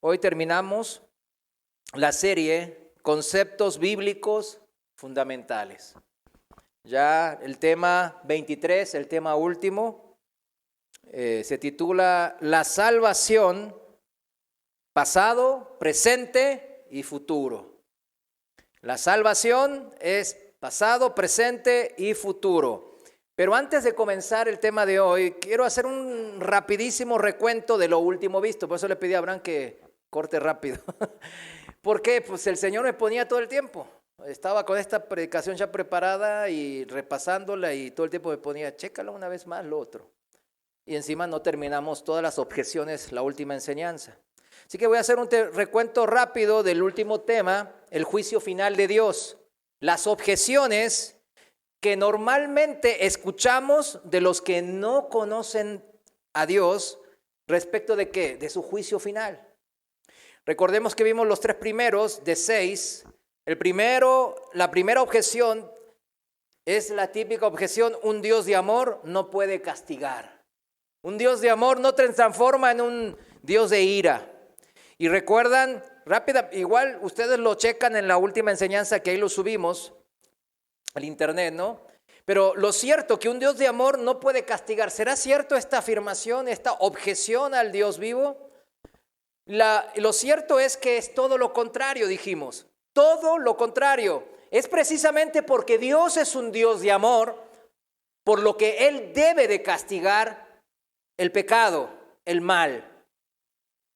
Hoy terminamos la serie Conceptos Bíblicos Fundamentales. Ya el tema 23, el tema último, se titula La salvación, pasado, presente y futuro. La salvación es pasado, presente y futuro. Pero antes de comenzar el tema de hoy, quiero hacer un rapidísimo recuento de lo último visto. Por eso le pedí a Abraham que corte rápido. Porque pues el Señor me ponía todo el tiempo. Estaba con esta predicación ya preparada y repasándola y todo el tiempo me ponía, chécalo una vez más lo otro. Y encima no terminamos todas las objeciones, la última enseñanza. Así que voy a hacer un recuento rápido del último tema, el juicio final de Dios. Las objeciones que normalmente escuchamos de los que no conocen a Dios respecto de ¿qué? De su juicio final. Recordemos que vimos los 3 primeros de 6. La primera objeción es la típica objeción, un Dios de amor no puede castigar. Un Dios de amor no te transforma en un Dios de ira. Y recuerdan, igual ustedes lo checan en la última enseñanza que ahí lo subimos al internet, ¿no? Pero lo cierto que un Dios de amor no puede castigar. ¿Será cierto esta afirmación, esta objeción al Dios vivo? Lo cierto es que es todo lo contrario, dijimos. Todo lo contrario. Es precisamente porque Dios es un Dios de amor, por lo que Él debe de castigar el pecado, el mal.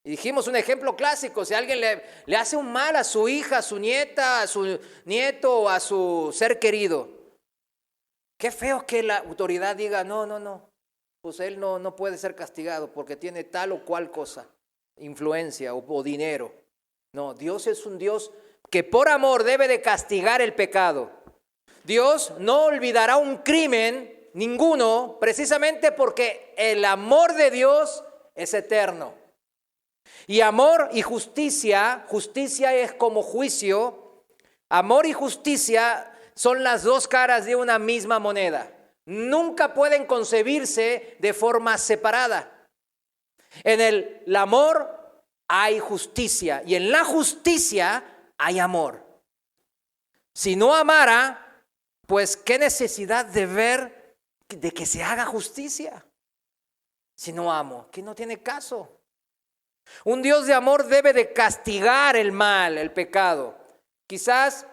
Y dijimos un ejemplo clásico, si alguien le hace un mal a su hija, a su nieta, a su nieto o a su ser querido, qué feo que la autoridad diga, no, pues él no puede ser castigado porque tiene tal o cual cosa, influencia o dinero. No, Dios es un Dios que por amor debe de castigar el pecado. Dios no olvidará un crimen, ninguno, precisamente porque el amor de Dios es eterno. Y amor y justicia es como juicio, amor y justicia son las dos caras de una misma moneda. Nunca pueden concebirse de forma separada. En el amor hay justicia y en la justicia hay amor. Si no amara, pues qué necesidad de ver de que se haga justicia. Si no amo, que no tiene caso. Un Dios de amor debe de castigar el mal, el pecado. Quizás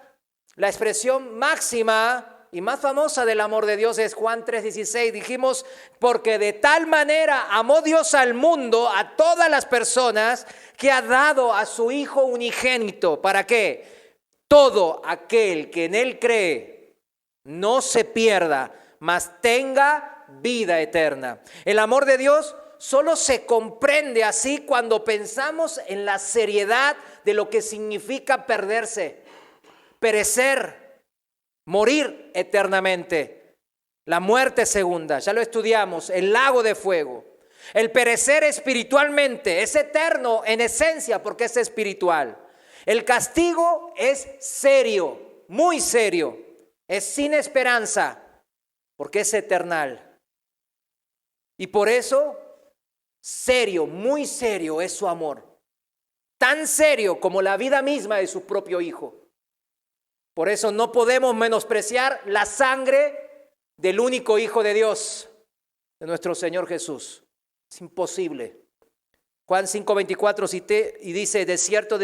la expresión máxima y más famosa del amor de Dios es Juan 3:16. Dijimos, porque de tal manera amó Dios al mundo, a todas las personas, que ha dado a su Hijo unigénito. ¿Para qué? Todo aquel que en Él cree no se pierda, mas tenga vida eterna. El amor de Dios solo se comprende así cuando pensamos en la seriedad de lo que significa perderse, perecer, morir eternamente. La muerte segunda, ya lo estudiamos, el lago de fuego. El perecer espiritualmente es eterno en esencia porque es espiritual. El castigo es serio, muy serio, es sin esperanza porque es eternal. Y por eso serio, muy serio es su amor. Tan serio como la vida misma de su propio Hijo. Por eso no podemos menospreciar la sangre del único Hijo de Dios, de nuestro Señor Jesús. Es imposible. Juan 5:24 cité y dice, de cierto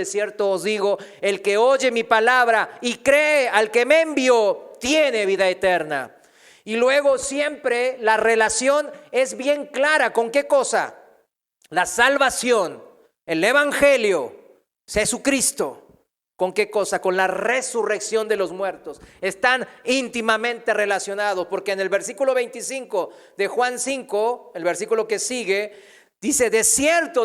os digo, el que oye mi palabra y cree al que me envió, tiene vida eterna. Y luego siempre la relación es bien clara. ¿Con qué cosa? La salvación, el evangelio, Jesucristo. ¿Con qué cosa? Con la resurrección de los muertos. Están íntimamente relacionados, porque en el versículo 25 de Juan 5, el versículo que sigue, dice, de cierto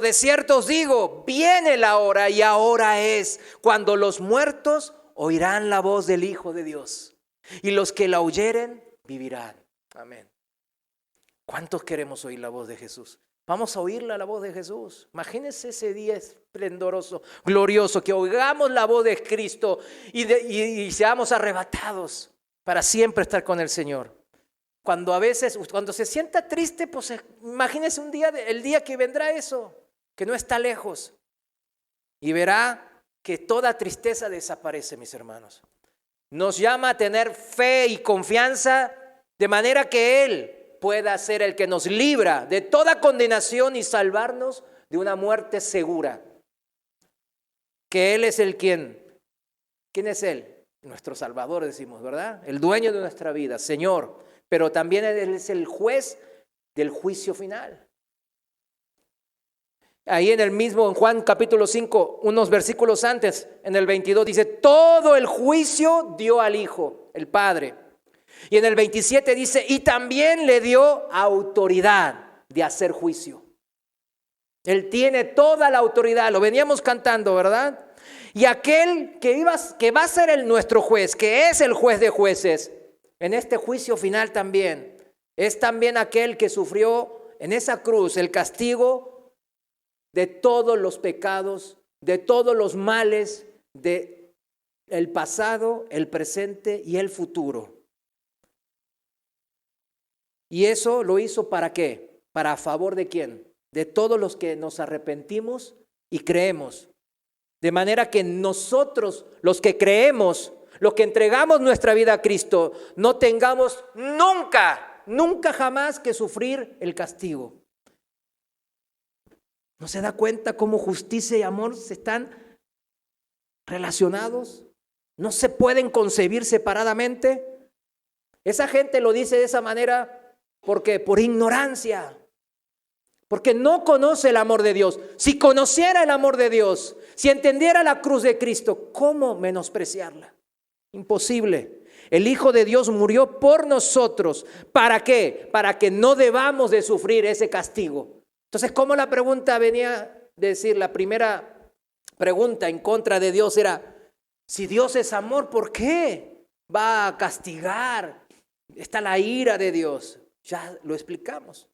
os digo, viene la hora y ahora es, cuando los muertos oirán la voz del Hijo de Dios. Y los que la oyeren, vivirán. Amén. ¿Cuántos queremos oír la voz de Jesús? Vamos a oír la voz de Jesús. Imagínense ese día esplendoroso, glorioso, que oigamos la voz de Cristo y seamos arrebatados para siempre estar con el Señor. Cuando se sienta triste, pues imagínese el día que vendrá eso, que no está lejos. y verá que toda tristeza desaparece, mis hermanos. Nos llama a tener fe y confianza de manera que Él pueda ser el que nos libra de toda condenación y salvarnos de una muerte segura. Que Él es el ¿quién es Él? Nuestro Salvador, decimos, ¿verdad? El dueño de nuestra vida, Señor. Pero también Él es el juez del juicio final. Ahí en Juan capítulo 5, unos versículos antes, en el 22, dice, todo el juicio dio al Hijo, el Padre. Y en el 27 dice, y también le dio autoridad de hacer juicio. Él tiene toda la autoridad, lo veníamos cantando, ¿verdad? Y aquel que va a ser nuestro juez, que es el juez de jueces, en este juicio final también, es también aquel que sufrió en esa cruz el castigo de todos los pecados, de todos los males, de el pasado, el presente y el futuro. ¿Y eso lo hizo para qué? ¿Para a favor de quién? De todos los que nos arrepentimos y creemos. De manera que nosotros, los que creemos, los que entregamos nuestra vida a Cristo, no tengamos nunca jamás que sufrir el castigo. ¿No se da cuenta cómo justicia y amor se están relacionados? ¿No se pueden concebir separadamente? Esa gente lo dice de esa manera porque por ignorancia, porque no conoce el amor de Dios. Si conociera el amor de Dios, si entendiera la cruz de Cristo, ¿cómo menospreciarla? Imposible. El Hijo de Dios murió por nosotros. ¿Para qué? Para que no debamos de sufrir ese castigo. Entonces, ¿cómo la pregunta venía a decir? La primera pregunta en contra de Dios era, si Dios es amor, ¿por qué va a castigar? Está la ira de Dios. Ya lo explicamos.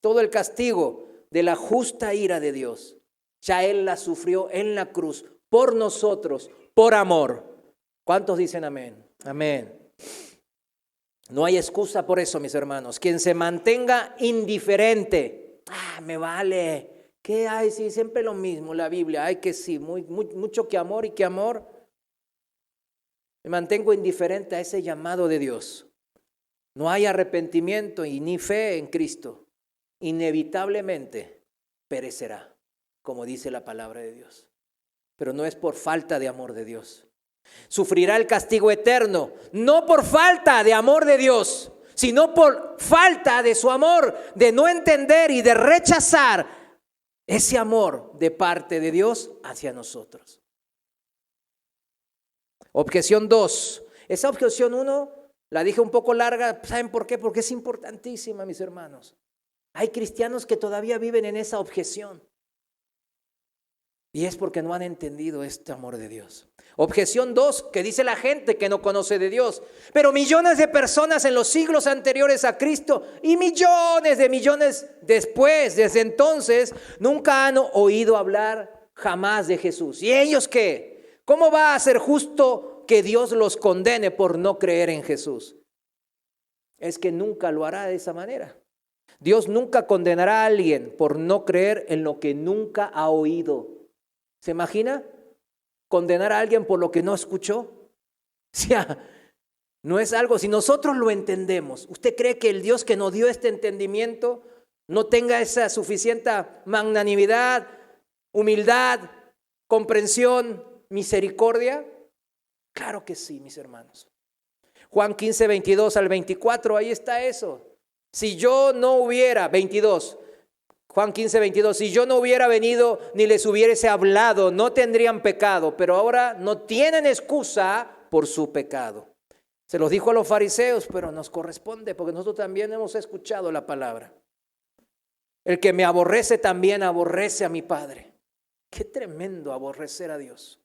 Todo el castigo de la justa ira de Dios, ya Él la sufrió en la cruz por nosotros, por amor. ¿Cuántos dicen amén? Amén. No hay excusa por eso, mis hermanos. Quien se mantenga indiferente, me vale. ¿Qué hay? Sí, siempre lo mismo, la Biblia. Hay que sí, mucho que amor y que amor. Me mantengo indiferente a ese llamado de Dios. No hay arrepentimiento y ni fe en Cristo. Inevitablemente perecerá, como dice la palabra de Dios. Pero no es por falta de amor de Dios. Sufrirá el castigo eterno, no por falta de amor de Dios, sino por falta de su amor, de no entender y de rechazar ese amor de parte de Dios hacia nosotros. Objeción 2. Esa objeción 1 la dije un poco larga. ¿Saben por qué? Porque es importantísima, mis hermanos. Hay cristianos que todavía viven en esa objeción. Y es porque no han entendido este amor de Dios. Objeción 2, que dice la gente que no conoce de Dios. Pero millones de personas en los siglos anteriores a Cristo y millones de millones después, desde entonces, nunca han oído hablar jamás de Jesús. ¿Y ellos qué? ¿Cómo va a ser justo que Dios los condene por no creer en Jesús? Es que nunca lo hará de esa manera. Dios nunca condenará a alguien por no creer en lo que nunca ha oído. ¿Se imagina? Condenar a alguien por lo que no escuchó. O sea, no es algo, si nosotros lo entendemos, ¿usted cree que el Dios que nos dio este entendimiento no tenga esa suficiente magnanimidad, humildad, comprensión, misericordia? Claro que sí, mis hermanos. Juan 15, 22 al 24, ahí está eso. Si yo no hubiera, 22, Juan 15, 22, si yo no hubiera venido ni les hubiese hablado, no tendrían pecado, pero ahora no tienen excusa por su pecado. Se los dijo a los fariseos, pero nos corresponde porque nosotros también hemos escuchado la palabra. El que me aborrece también aborrece a mi Padre. Qué tremendo aborrecer a Dios.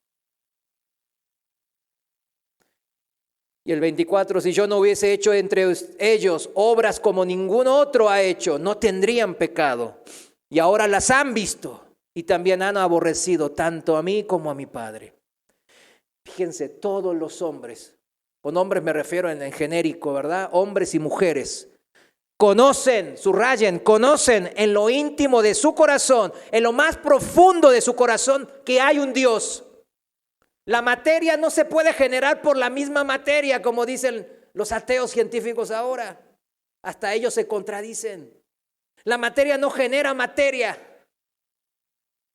Y el 24, si yo no hubiese hecho entre ellos obras como ningún otro ha hecho, no tendrían pecado. Y ahora las han visto y también han aborrecido tanto a mí como a mi Padre. Fíjense, todos los hombres, con hombres me refiero en genérico, ¿verdad? Hombres y mujeres. conocen, subrayen, conocen en lo íntimo de su corazón, en lo más profundo de su corazón, que hay un Dios. La materia no se puede generar por la misma materia, como dicen los ateos científicos ahora. Hasta ellos se contradicen. La materia no genera materia.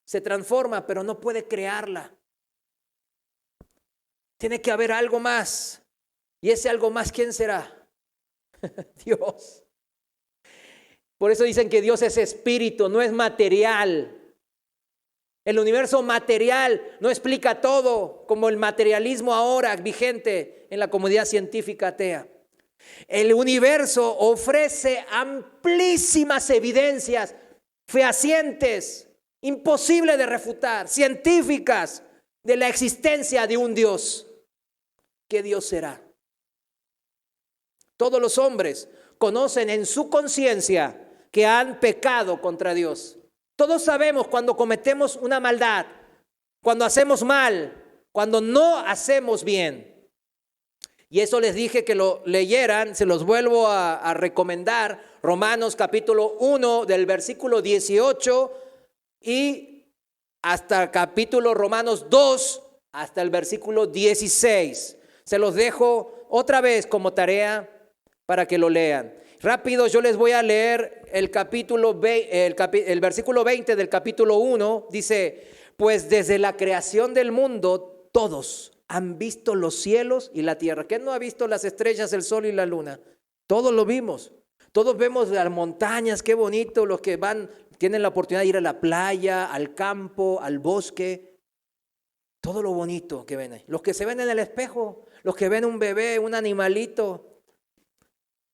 Se transforma, pero no puede crearla. Tiene que haber algo más. Y ese algo más, ¿quién será? Dios. Por eso dicen que Dios es espíritu, no es material. El universo material no explica todo, como el materialismo ahora vigente en la comunidad científica atea. El universo ofrece amplísimas evidencias fehacientes, imposibles de refutar, científicas, de la existencia de un Dios. ¿Qué Dios será? Todos los hombres conocen en su conciencia que han pecado contra Dios. Todos sabemos cuando cometemos una maldad, cuando hacemos mal, cuando no hacemos bien. Y eso les dije que lo leyeran, se los vuelvo a recomendar. Romanos capítulo 1 del versículo 18 y hasta capítulo Romanos 2 hasta el versículo 16. Se los dejo otra vez como tarea para que lo lean. Rápido, yo les voy a leer el versículo 20 del capítulo 1. Dice, pues desde la creación del mundo todos han visto los cielos y la tierra. ¿Quién no ha visto las estrellas, el sol y la luna? Todos lo vimos. Todos vemos las montañas, qué bonito. Los que tienen la oportunidad de ir a la playa, al campo, al bosque. Todo lo bonito que ven ahí. Los que se ven en el espejo, los que ven un bebé, un animalito.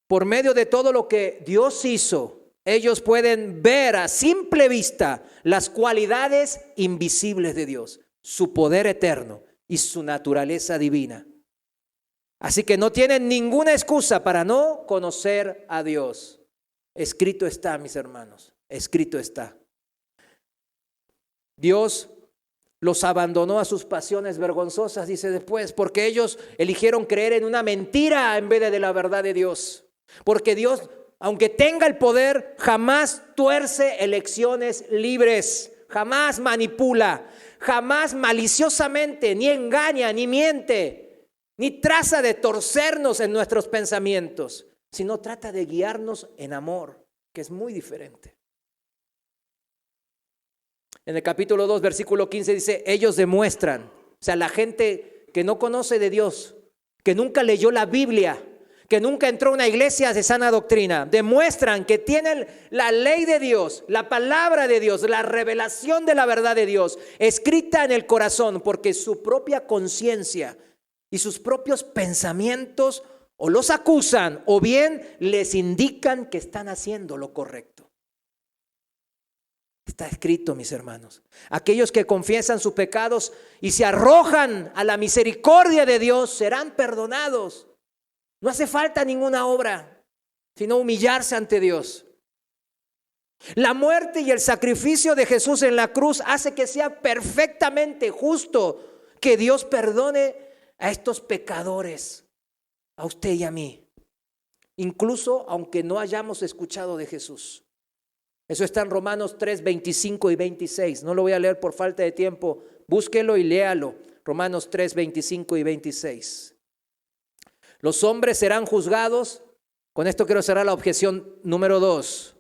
Por medio de todo lo que Dios hizo, ellos pueden ver a simple vista las cualidades invisibles de Dios, su poder eterno y su naturaleza divina. Así que no tienen ninguna excusa para no conocer a Dios. Escrito está, mis hermanos, escrito está. Dios los abandonó a sus pasiones vergonzosas, dice después, porque ellos eligieron creer en una mentira en vez de la verdad de Dios. Porque Dios, aunque tenga el poder, jamás tuerce elecciones libres, jamás manipula, jamás maliciosamente, ni engaña, ni miente, ni traza de torcernos en nuestros pensamientos, sino trata de guiarnos en amor, que es muy diferente. En el capítulo 2, versículo 15 dice, ellos demuestran, o sea, la gente que no conoce de Dios, que nunca leyó la Biblia, que nunca entró a una iglesia de sana doctrina, demuestran que tienen la ley de Dios, la palabra de Dios, la revelación de la verdad de Dios escrita en el corazón, porque su propia conciencia y sus propios pensamientos o los acusan o bien les indican que están haciendo lo correcto. Está escrito, mis hermanos. Aquellos que confiesan sus pecados y se arrojan a la misericordia de Dios serán perdonados. No hace falta ninguna obra, sino humillarse ante Dios. La muerte y el sacrificio de Jesús en la cruz hace que sea perfectamente justo que Dios perdone a estos pecadores, a usted y a mí, incluso aunque no hayamos escuchado de Jesús. Eso está en Romanos 3, 25 y 26. No lo voy a leer por falta de tiempo. Búsquelo y léalo. Romanos 3, 25 y 26. Los hombres serán juzgados. Con esto quiero cerrar la objeción número 2.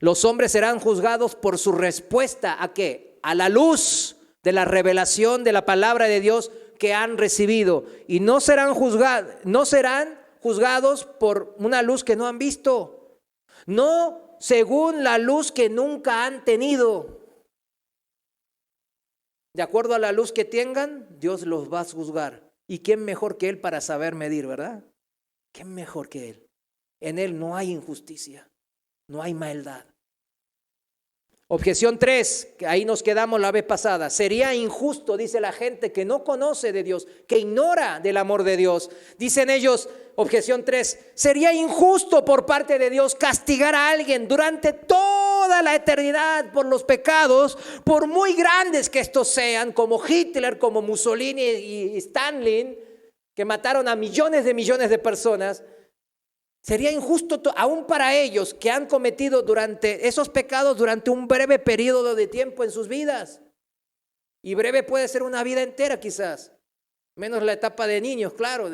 Los hombres serán juzgados por su respuesta ¿a qué? A la luz de la revelación de la palabra de Dios que han recibido. Y no serán juzgados por una luz que no han visto. No según la luz que nunca han tenido. De acuerdo a la luz que tengan, Dios los va a juzgar. ¿Y quién mejor que Él para saber medir, verdad? ¿Quién mejor que Él? En Él no hay injusticia, no hay maldad. Objeción 3, que ahí nos quedamos la vez pasada. Sería injusto, dice la gente que no conoce de Dios, que ignora del amor de Dios. Dicen ellos, objeción 3, sería injusto por parte de Dios castigar a alguien durante toda la eternidad por los pecados, por muy grandes que estos sean, como Hitler, como Mussolini y Stalin, que mataron a millones de personas. Sería injusto aún para ellos que han cometido durante esos pecados durante un breve periodo de tiempo en sus vidas. Y breve puede ser una vida entera quizás, menos la etapa de niños, claro.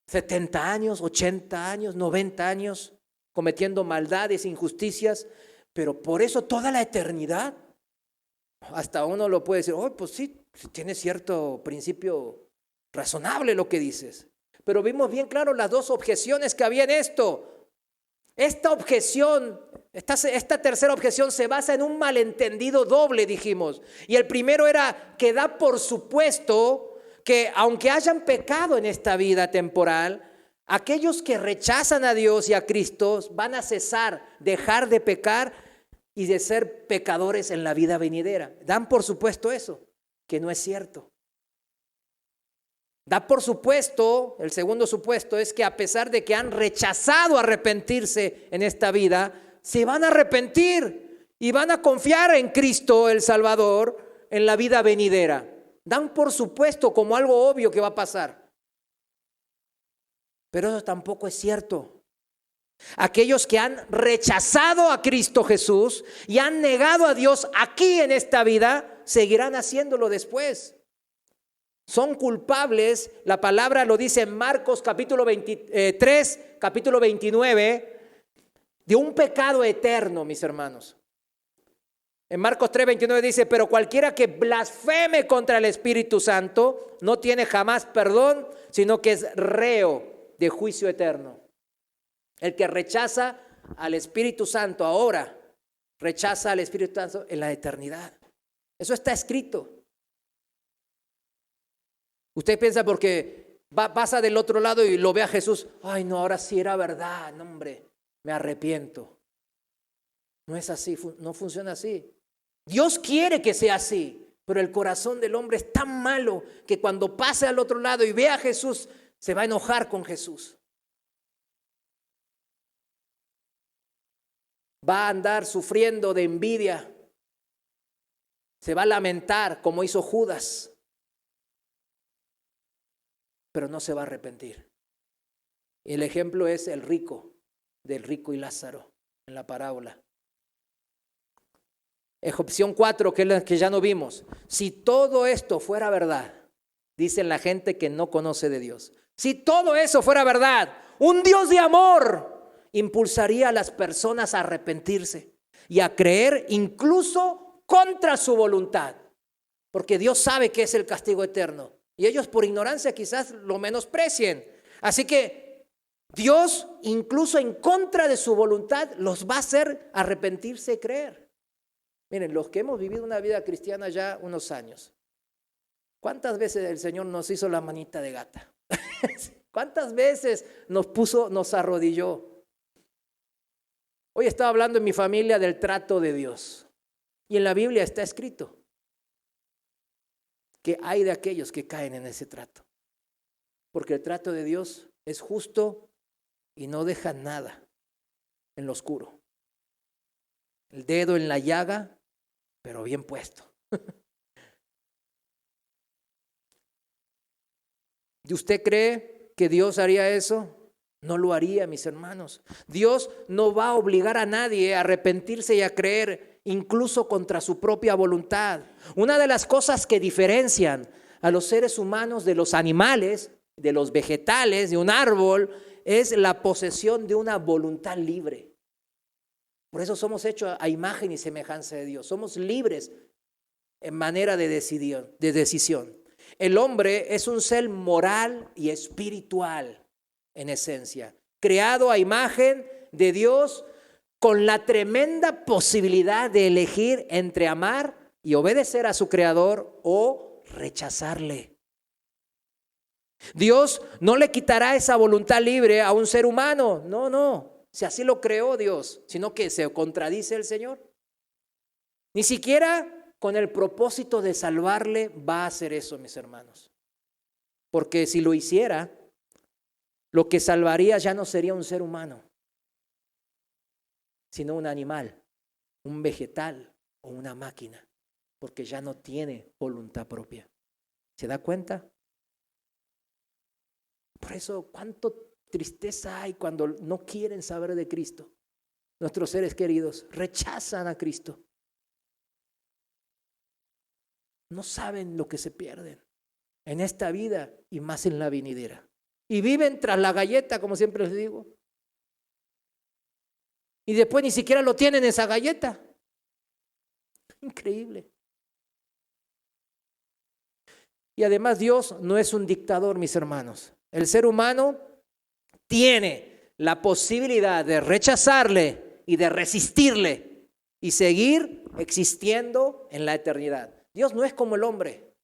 70 años, 80 años, 90 años, cometiendo maldades, injusticias, pero por eso toda la eternidad. Hasta uno lo puede decir, oh, pues sí, tiene cierto principio razonable lo que dices. Pero vimos bien claro las dos objeciones que había en esto. Esta objeción, esta tercera objeción se basa en un malentendido doble, dijimos. Y el primero era que da por supuesto que aunque hayan pecado en esta vida temporal, aquellos que rechazan a Dios y a Cristo van a cesar, dejar de pecar y de ser pecadores en la vida venidera. Dan por supuesto eso, que no es cierto. Da por supuesto, el segundo supuesto es que a pesar de que han rechazado arrepentirse en esta vida, se van a arrepentir y van a confiar en Cristo el Salvador en la vida venidera. Dan por supuesto como algo obvio que va a pasar. Pero eso tampoco es cierto. Aquellos que han rechazado a Cristo Jesús y han negado a Dios aquí en esta vida, seguirán haciéndolo después. Son culpables, la palabra lo dice en Marcos capítulo 23, capítulo 29, de un pecado eterno, mis hermanos. En Marcos 3:29 dice, pero cualquiera que blasfeme contra el Espíritu Santo no tiene jamás perdón, sino que es reo de juicio eterno. El que rechaza al Espíritu Santo ahora, rechaza al Espíritu Santo en la eternidad. Eso está escrito. Usted piensa porque pasa del otro lado y lo ve a Jesús, ay no, ahora sí era verdad, no hombre, me arrepiento. No es así, no funciona así. Dios quiere que sea así, pero el corazón del hombre es tan malo que cuando pase al otro lado y ve a Jesús, se va a enojar con Jesús. Va a andar sufriendo de envidia. Se va a lamentar como hizo Judas. Pero no se va a arrepentir. Y el ejemplo es el rico, del rico y Lázaro en la parábola. Opción 4, que es la que ya no vimos. Si todo esto fuera verdad, dicen la gente que no conoce de Dios. Si todo eso fuera verdad, un Dios de amor impulsaría a las personas a arrepentirse y a creer incluso contra su voluntad. Porque Dios sabe que es el castigo eterno. Y ellos por ignorancia quizás lo menosprecien. Así que Dios, incluso en contra de su voluntad, los va a hacer arrepentirse y creer. Miren, los que hemos vivido una vida cristiana ya unos años, ¿cuántas veces el Señor nos hizo la manita de gata? ¿Cuántas veces nos arrodilló? Hoy estaba hablando en mi familia del trato de Dios. Y en la Biblia está escrito que hay de aquellos que caen en ese trato. Porque el trato de Dios es justo y no deja nada en lo oscuro. El dedo en la llaga, pero bien puesto. ¿Y usted cree que Dios haría eso? No lo haría, mis hermanos. Dios no va a obligar a nadie a arrepentirse y a creer incluso contra su propia voluntad. Una de las cosas que diferencian a los seres humanos de los animales, de los vegetales, de un árbol, es la posesión de una voluntad libre. Por eso somos hechos a imagen y semejanza de Dios. Somos libres en manera de decisión. El hombre es un ser moral y espiritual en esencia, creado a imagen de Dios, con la tremenda posibilidad de elegir entre amar y obedecer a su creador o rechazarle. Dios no le quitará esa voluntad libre a un ser humano, no, si así lo creó Dios, sino que se contradice el Señor. Ni siquiera con el propósito de salvarle va a hacer eso, mis hermanos. Porque si lo hiciera, lo que salvaría ya no sería un ser humano, sino un animal, un vegetal o una máquina, porque ya no tiene voluntad propia. ¿Se da cuenta? Por eso, ¿cuánto tristeza hay cuando no quieren saber de Cristo. Nuestros seres queridos rechazan a Cristo. No saben lo que se pierden en esta vida y más en la venidera. Y viven tras la galleta, como siempre les digo. Y después ni siquiera lo tienen esa galleta. Increíble. Y además Dios no es un dictador, mis hermanos. El ser humano tiene la posibilidad de rechazarle y de resistirle y seguir existiendo en la eternidad. Dios no es como el hombre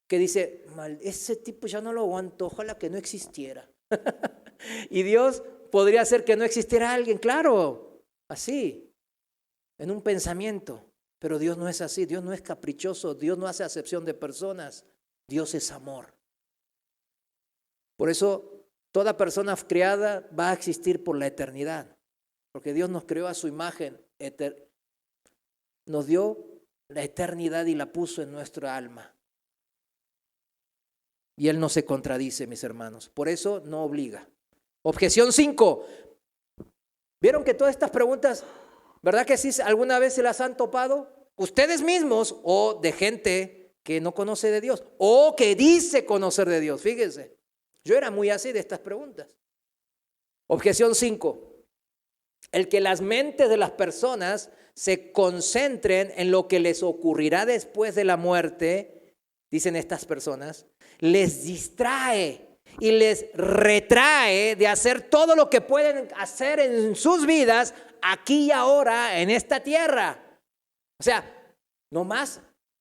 que dice, ese tipo ya no lo aguanto, ojalá que no existiera. Y Dios podría hacer que no existiera alguien, claro, así, en un pensamiento. Pero Dios no es así, Dios no es caprichoso, Dios no hace acepción de personas, Dios es amor. Por eso toda persona creada va a existir por la eternidad, porque Dios nos creó a su imagen, nos dio la eternidad y la puso en nuestra alma. Y Él no se contradice, mis hermanos. Por eso no obliga. Objeción 5. ¿Vieron que todas estas preguntas, verdad que sí, alguna vez se las han topado? Ustedes mismos o de gente que no conoce de Dios o que dice conocer de Dios. Fíjense, yo era muy así de estas preguntas. Objeción 5. El que las mentes de las personas se concentren en lo que les ocurrirá después de la muerte, dicen estas personas, les distrae y les retrae de hacer todo lo que pueden hacer en sus vidas aquí y ahora en esta tierra. O sea, nomás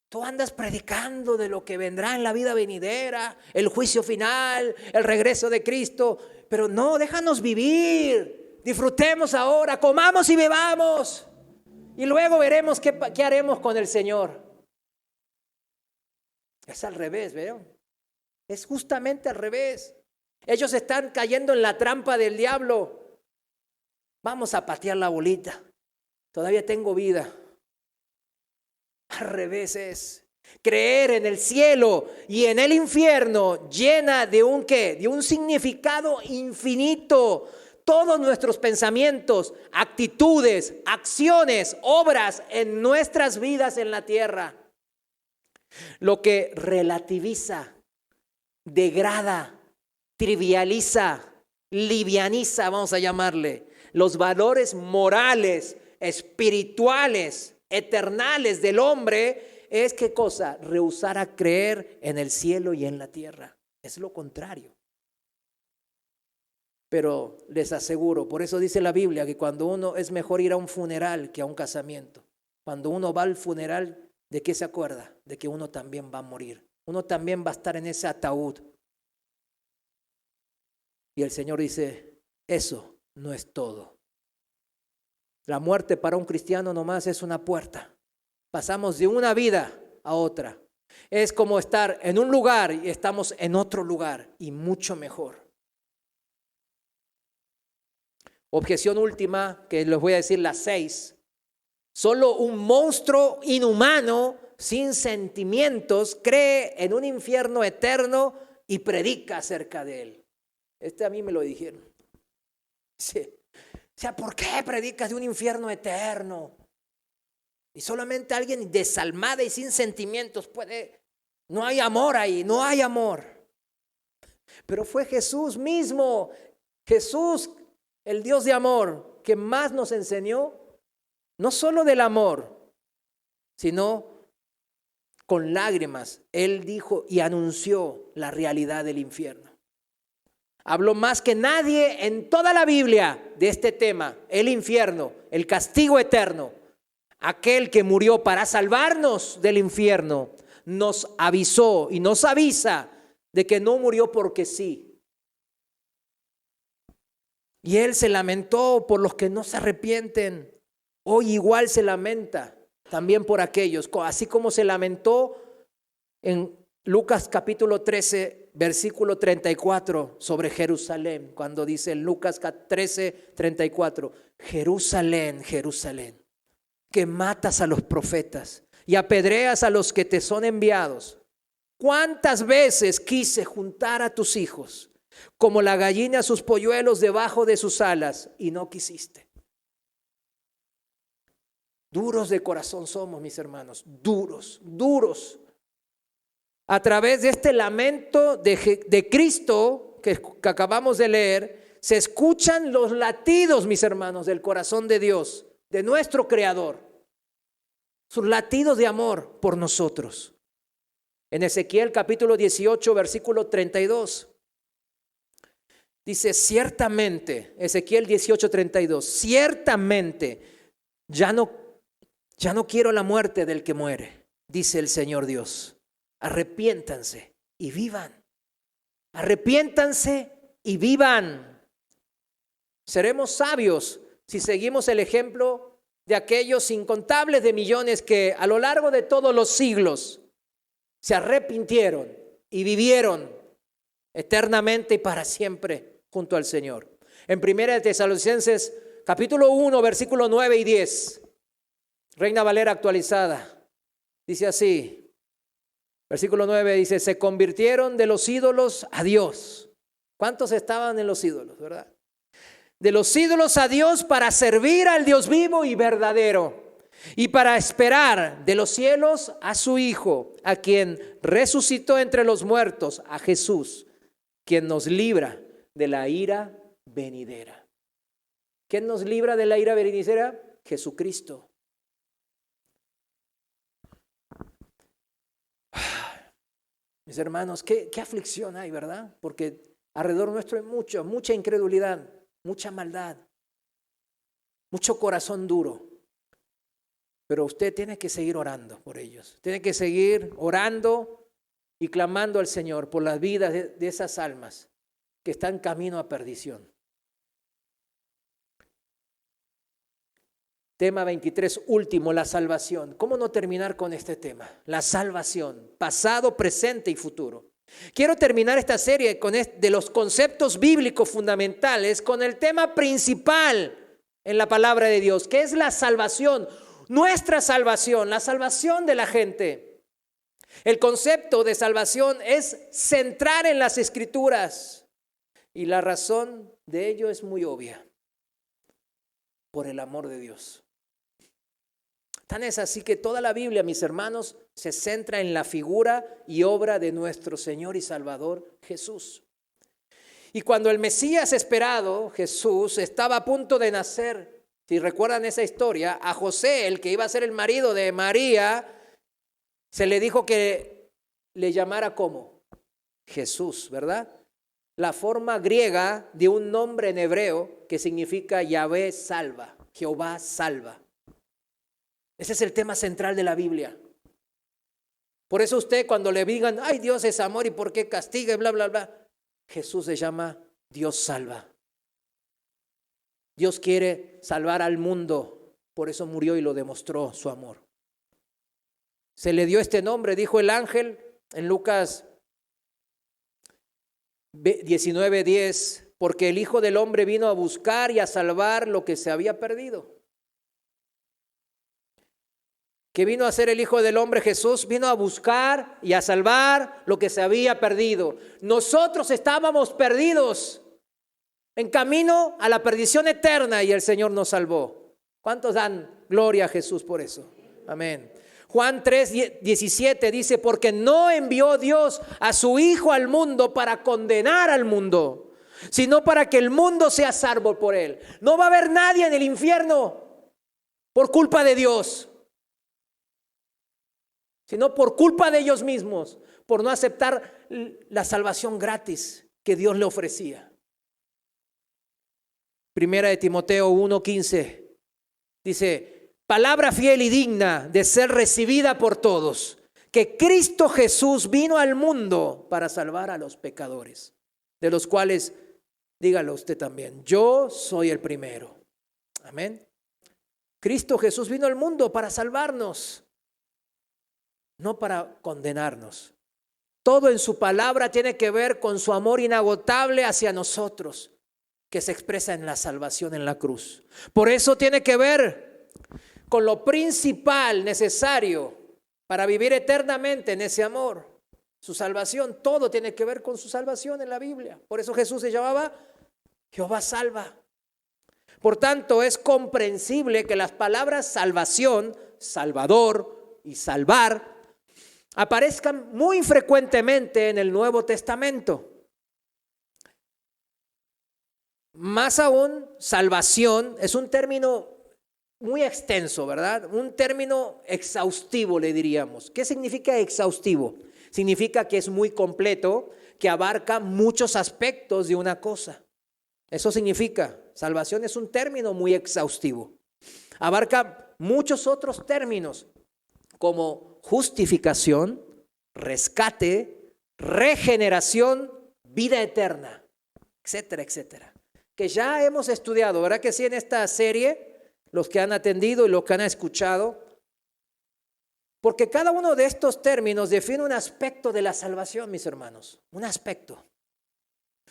tú andas predicando de lo que vendrá en la vida venidera, el juicio final, el regreso de Cristo, pero no, déjanos vivir, disfrutemos ahora, comamos y bebamos. Y luego veremos qué haremos con el Señor. Es al revés, ¿vieron? Es justamente al revés. Ellos están cayendo en la trampa del diablo. Vamos a patear la bolita. Todavía tengo vida. Al revés es. Creer en el cielo y en el infierno llena de un ¿qué? De un significado infinito. Todos nuestros pensamientos, actitudes, acciones, obras en nuestras vidas en la tierra. Lo que relativiza, degrada, trivializa, livianiza, vamos a llamarle, los valores morales, espirituales, eternales del hombre, es ¿qué cosa? Rehusar a creer en el cielo y en la tierra. Es lo contrario. Pero les aseguro, por eso dice la Biblia que cuando uno es mejor ir a un funeral que a un casamiento. Cuando uno va al funeral, ¿de qué se acuerda? De que uno también va a morir. Uno también va a estar en ese ataúd. Y el Señor dice, eso no es todo. La muerte para un cristiano nomás es una puerta. Pasamos de una vida a otra. Es como estar en un lugar y estamos en otro lugar y mucho mejor. Objeción última, que les voy a decir las 6. Solo un monstruo inhumano, sin sentimientos, cree en un infierno eterno y predica acerca de él. A mí me lo dijeron. Sí. O sea, ¿por qué predicas de un infierno eterno? Y solamente alguien desalmada y sin sentimientos puede. No hay amor ahí, no hay amor. Pero fue Jesús mismo, Jesús, el Dios de amor, que más nos enseñó, no solo del amor, sino con lágrimas. Él dijo y anunció la realidad del infierno. Habló más que nadie en toda la Biblia de este tema, el infierno, el castigo eterno. Aquel que murió para salvarnos del infierno nos avisó y nos avisa de que no murió porque sí. Y Él se lamentó por los que no se arrepienten. Hoy igual se lamenta también por aquellos, así como se lamentó en Lucas capítulo 13, versículo 34 sobre Jerusalén, cuando dice en Lucas 13, 34, Jerusalén, Jerusalén, que matas a los profetas y apedreas a los que te son enviados. ¿Cuántas veces quise juntar a tus hijos como la gallina sus polluelos debajo de sus alas, y no quisiste. Duros de corazón somos, mis hermanos, duros. A través de este lamento de Cristo que acabamos de leer, se escuchan los latidos, mis hermanos, del corazón de Dios, de nuestro Creador. Sus latidos de amor por nosotros. En Ezequiel capítulo 18, versículo 32. Dice, ciertamente, Ezequiel 18:32, ciertamente ya no quiero la muerte del que muere, dice el Señor Dios. Arrepiéntanse y vivan. Arrepiéntanse y vivan. Seremos sabios si seguimos el ejemplo de aquellos incontables de millones que a lo largo de todos los siglos se arrepintieron y vivieron eternamente y para siempre junto al Señor. En 1 Tesalonicenses capítulo 1, versículo 9 y 10, Reina Valera actualizada, dice así, versículo 9 dice, se convirtieron de los ídolos a Dios. ¿Cuántos estaban en los ídolos, verdad? De los ídolos a Dios para servir al Dios vivo y verdadero y para esperar de los cielos a su Hijo, a quien resucitó entre los muertos, a Jesús, quien nos libra de la ira venidera. ¿Quién nos libra de la ira venidera? Jesucristo. Mis hermanos, qué aflicción hay, ¿verdad? Porque alrededor nuestro hay mucha incredulidad, mucha maldad, mucho corazón duro. Pero usted tiene que seguir orando por ellos. Tiene que seguir orando y clamando al Señor por las vidas de esas almas que están camino a perdición. Tema 23, último, la salvación. ¿Cómo no terminar con este tema? La salvación, pasado, presente y futuro. Quiero terminar esta serie de los conceptos bíblicos fundamentales con el tema principal en la palabra de Dios, que es la salvación, nuestra salvación, la salvación de la gente. El concepto de salvación es centrar en las Escrituras y la razón de ello es muy obvia, por el amor de Dios. Tan es así que toda la Biblia, mis hermanos, se centra en la figura y obra de nuestro Señor y Salvador Jesús. Y cuando el Mesías esperado, Jesús, estaba a punto de nacer, si recuerdan esa historia, a José, el que iba a ser el marido de María, se le dijo que le llamara ¿cómo? Jesús, ¿verdad? La forma griega de un nombre en hebreo que significa Yahvé salva, Jehová salva. Ese es el tema central de la Biblia. Por eso usted cuando le digan, ay, Dios es amor y por qué castiga y bla, bla, bla, Jesús se llama Dios salva. Dios quiere salvar al mundo, por eso murió y lo demostró su amor. Se le dio este nombre, dijo el ángel en Lucas 19:10, porque el Hijo del Hombre vino a buscar y a salvar lo que se había perdido. ¿Qué vino a hacer el Hijo del Hombre? Jesús vino a buscar y a salvar lo que se había perdido. Nosotros estábamos perdidos en camino a la perdición eterna y el Señor nos salvó. ¿Cuántos dan gloria a Jesús por eso? Amén. Juan 3:17 dice, porque no envió Dios a su Hijo al mundo para condenar al mundo, sino para que el mundo sea salvo por él. No va a haber nadie en el infierno por culpa de Dios, sino por culpa de ellos mismos, por no aceptar la salvación gratis que Dios le ofrecía. Primera de Timoteo 1:15 dice, palabra fiel y digna de ser recibida por todos, que Cristo Jesús vino al mundo para salvar a los pecadores, de los cuales, dígalo usted también, yo soy el primero. Amén. Cristo Jesús vino al mundo para salvarnos, no para condenarnos. Todo en su palabra tiene que ver con su amor inagotable hacia nosotros, que se expresa en la salvación en la cruz. Por eso tiene que ver con lo principal necesario para vivir eternamente en ese amor. su salvación. Todo tiene que ver con su salvación en la Biblia. Por eso Jesús se llamaba Jehová salva. Por tanto, es comprensible que las palabras salvación, salvador y salvar aparezcan muy frecuentemente en el Nuevo Testamento. Más aún, salvación es un término muy extenso, ¿verdad? Un término exhaustivo, le diríamos. ¿Qué significa exhaustivo? Significa que es muy completo, que abarca muchos aspectos de una cosa. Eso significa, salvación es un término muy exhaustivo. Abarca muchos otros términos como justificación, rescate, regeneración, vida eterna, etcétera, etcétera. Que ya hemos estudiado, ¿verdad que sí? En esta serie, los que han atendido y los que han escuchado, porque cada uno de estos términos define un aspecto de la salvación, mis hermanos, un aspecto.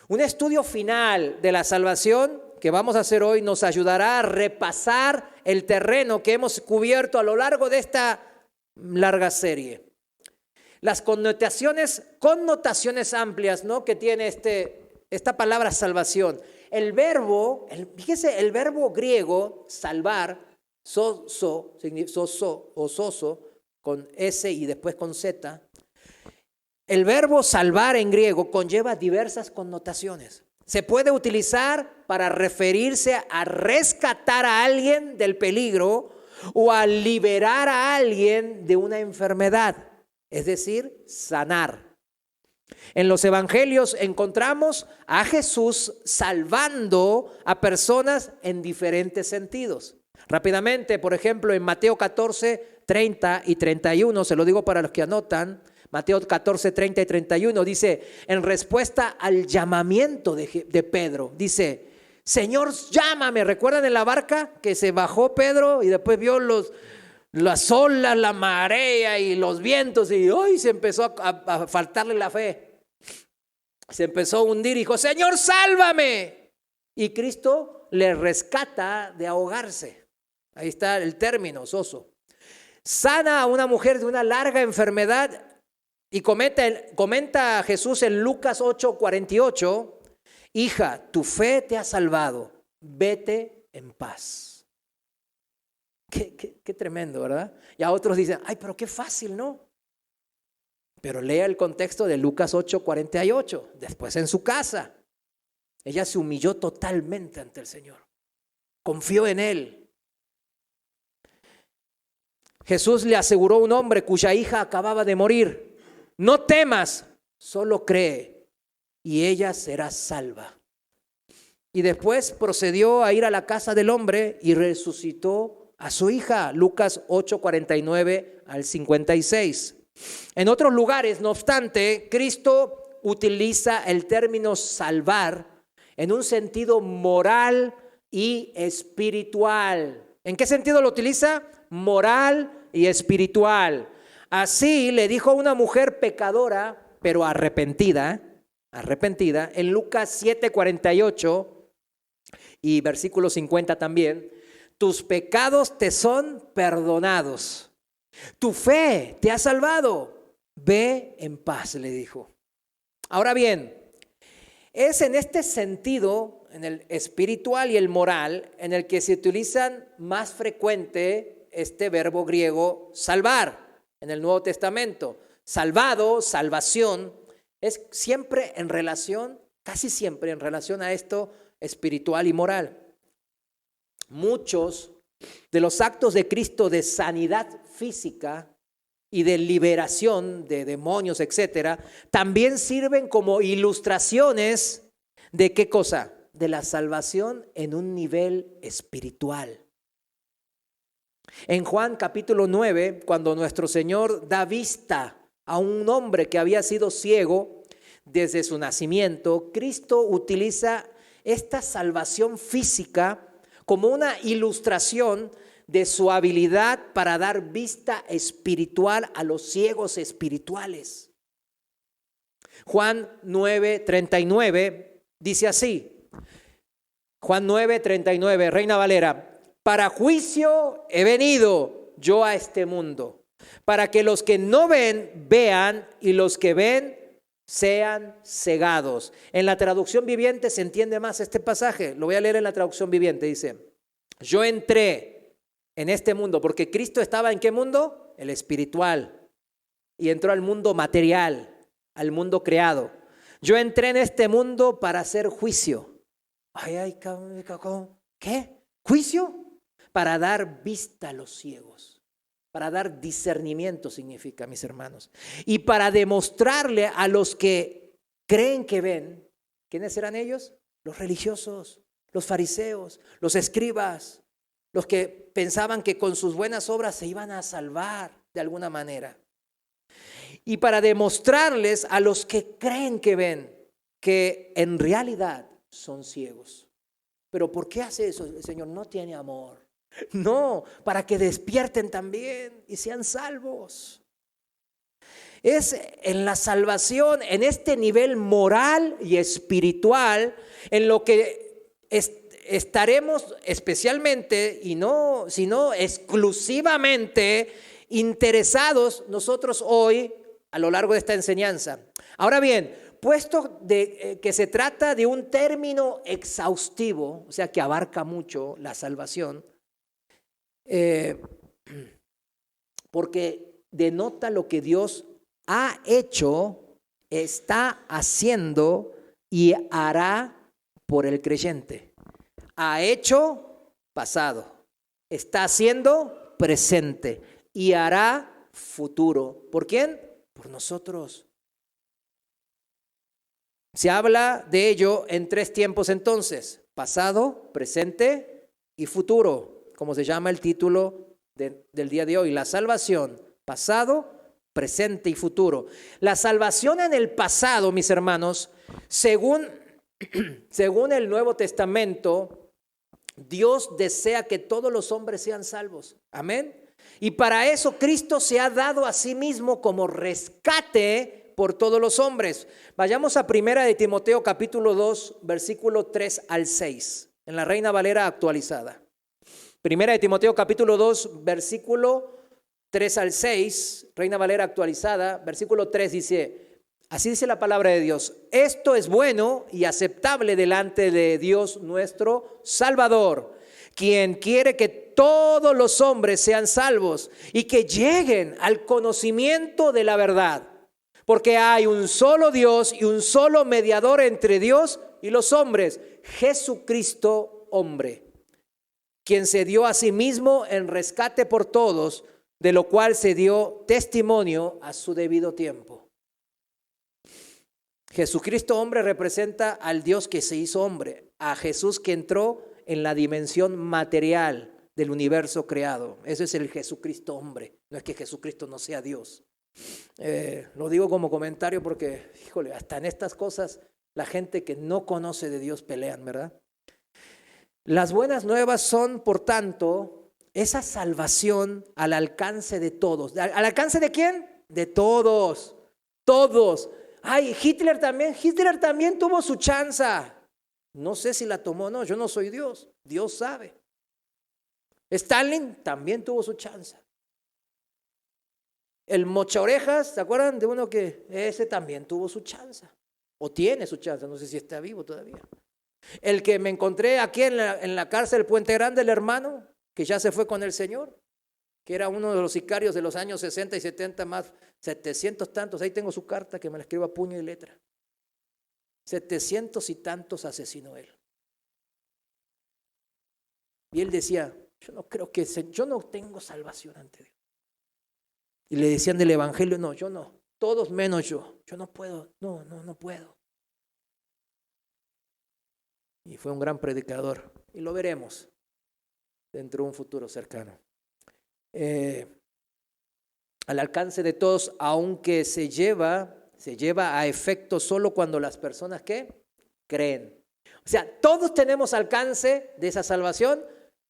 Un estudio final de la salvación que vamos a hacer hoy nos ayudará a repasar el terreno que hemos cubierto a lo largo de esta larga serie. Las connotaciones amplias, ¿no?, que tiene esta palabra salvación. El verbo, fíjese, el verbo griego salvar, soso o soso, con S y después con Z. El verbo salvar en griego conlleva diversas connotaciones. Se puede utilizar para referirse a rescatar a alguien del peligro o a liberar a alguien de una enfermedad, es decir, sanar. En los evangelios encontramos a Jesús salvando a personas en diferentes sentidos. Rápidamente, por ejemplo, en Mateo 14, 30 y 31, se lo digo para los que anotan, Mateo 14, 30 y 31 dice, en respuesta al llamamiento de Pedro, dice, Señor, llámame. ¿Recuerdan en la barca que se bajó Pedro y después vio las olas, la marea y los vientos y hoy se empezó a faltarle la fe? Se empezó a hundir y dijo, Señor, sálvame. Y Cristo le rescata de ahogarse. Ahí está el término, soso. Sana a una mujer de una larga enfermedad y comenta a Jesús en Lucas 8:48, hija, tu fe te ha salvado, vete en paz. Qué tremendo, ¿verdad? Y a otros dicen, ay, pero qué fácil, ¿no? Pero lea el contexto de Lucas 8:48, después en su casa. Ella se humilló totalmente ante el Señor, confió en Él. Jesús le aseguró a un hombre cuya hija acababa de morir, no temas, solo cree y ella será salva. Y después procedió a ir a la casa del hombre y resucitó a su hija, Lucas 8:49 al 56. En otros lugares, no obstante, Cristo utiliza el término salvar en un sentido moral y espiritual. ¿En qué sentido lo utiliza? Moral y espiritual. Así le dijo a una mujer pecadora, pero arrepentida, en Lucas 7:48 y versículo 50 también, tus pecados te son perdonados. Tu fe te ha salvado. Ve en paz, le dijo. Ahora bien, es en este sentido, en el espiritual y el moral, en el que se utilizan más frecuente este verbo griego salvar en el Nuevo Testamento. Salvado, salvación, es siempre en relación, casi siempre en relación a esto espiritual y moral. Muchos de los actos de Cristo de sanidad física y de liberación de demonios, etcétera, también sirven como ilustraciones de ¿qué cosa? De la salvación en un nivel espiritual. En Juan capítulo 9, cuando nuestro Señor da vista a un hombre que había sido ciego desde su nacimiento, Cristo utiliza esta salvación física como una ilustración de su habilidad para dar vista espiritual a los ciegos espirituales. Juan 9:39 dice así, Juan 9:39, Reina Valera, para juicio he venido yo a este mundo, para que los que no ven, vean, y los que ven, sean cegados. En la traducción viviente se entiende más este pasaje. Lo voy a leer en la traducción viviente. Dice, yo entré en este mundo, porque Cristo estaba ¿en qué mundo? El espiritual. Y entró al mundo material, al mundo creado. Yo entré en este mundo para hacer juicio. ¿Qué? ¿Juicio? Para dar vista a los ciegos. Para dar discernimiento significa, mis hermanos. Y para demostrarle a los que creen que ven, ¿quiénes eran ellos? Los religiosos, los fariseos, los escribas, los que pensaban que con sus buenas obras se iban a salvar de alguna manera. Y para demostrarles a los que creen que ven, que en realidad son ciegos. ¿Pero por qué hace eso? El Señor no tiene amor. No, para que despierten también y sean salvos. Es en la salvación, en este nivel moral y espiritual, en lo que estaremos especialmente, y no, sino exclusivamente interesados nosotros hoy a lo largo de esta enseñanza. Ahora bien, puesto que se trata de un término exhaustivo, o sea que abarca mucho la salvación, porque denota lo que Dios ha hecho, está haciendo y hará por el creyente. Ha hecho pasado, está haciendo presente y hará futuro. ¿Por quién? Por nosotros. Se habla de ello en 3 tiempos entonces: pasado, presente y futuro, como se llama el título del día de hoy. La salvación, pasado, presente y futuro. La salvación en el pasado, mis hermanos, según el Nuevo Testamento, Dios desea que todos los hombres sean salvos. Amén. Y para eso Cristo se ha dado a sí mismo como rescate por todos los hombres. Vayamos a 1 de Timoteo capítulo 2, versículo 3 al 6, en la Reina Valera actualizada. 1 de Timoteo capítulo 2, versículo 3 al 6, Reina Valera actualizada, versículo 3 dice, así dice la palabra de Dios: esto es bueno y aceptable delante de Dios nuestro Salvador, quien quiere que todos los hombres sean salvos y que lleguen al conocimiento de la verdad. Porque hay un solo Dios y un solo mediador entre Dios y los hombres, Jesucristo hombre, quien se dio a sí mismo en rescate por todos, de lo cual se dio testimonio a su debido tiempo. Jesucristo hombre representa al Dios que se hizo hombre, a Jesús que entró en la dimensión material del universo creado. Ese es el Jesucristo hombre. No es que Jesucristo no sea Dios. Lo digo como comentario porque, híjole, hasta en estas cosas la gente que no conoce de Dios pelean, ¿verdad? Las buenas nuevas son, por tanto, esa salvación al alcance de todos. ¿Al alcance de quién? De todos. Todos. Ay, Hitler también tuvo su chance. No sé si la tomó o no, yo no soy Dios. Dios sabe. Stalin también tuvo su chance. El mocha orejas, ¿se acuerdan de uno que ese también tuvo su chance? O tiene su chance, no sé si está vivo todavía. El que me encontré aquí en la cárcel Puente Grande, el hermano, que ya se fue con el Señor, que era uno de los sicarios de los años 60 y 70, más 700 tantos, ahí tengo su carta que me la escribo a puño y letra. 700 y tantos asesinó él. Y él decía, yo no tengo salvación ante Dios. Y le decían del evangelio, no, yo no, todos menos yo no puedo, no puedo. Y fue un gran predicador, y lo veremos dentro de un futuro cercano. Al alcance de todos, aunque se lleva a efecto solo cuando las personas ¿qué? Creen. O sea, todos tenemos alcance de esa salvación,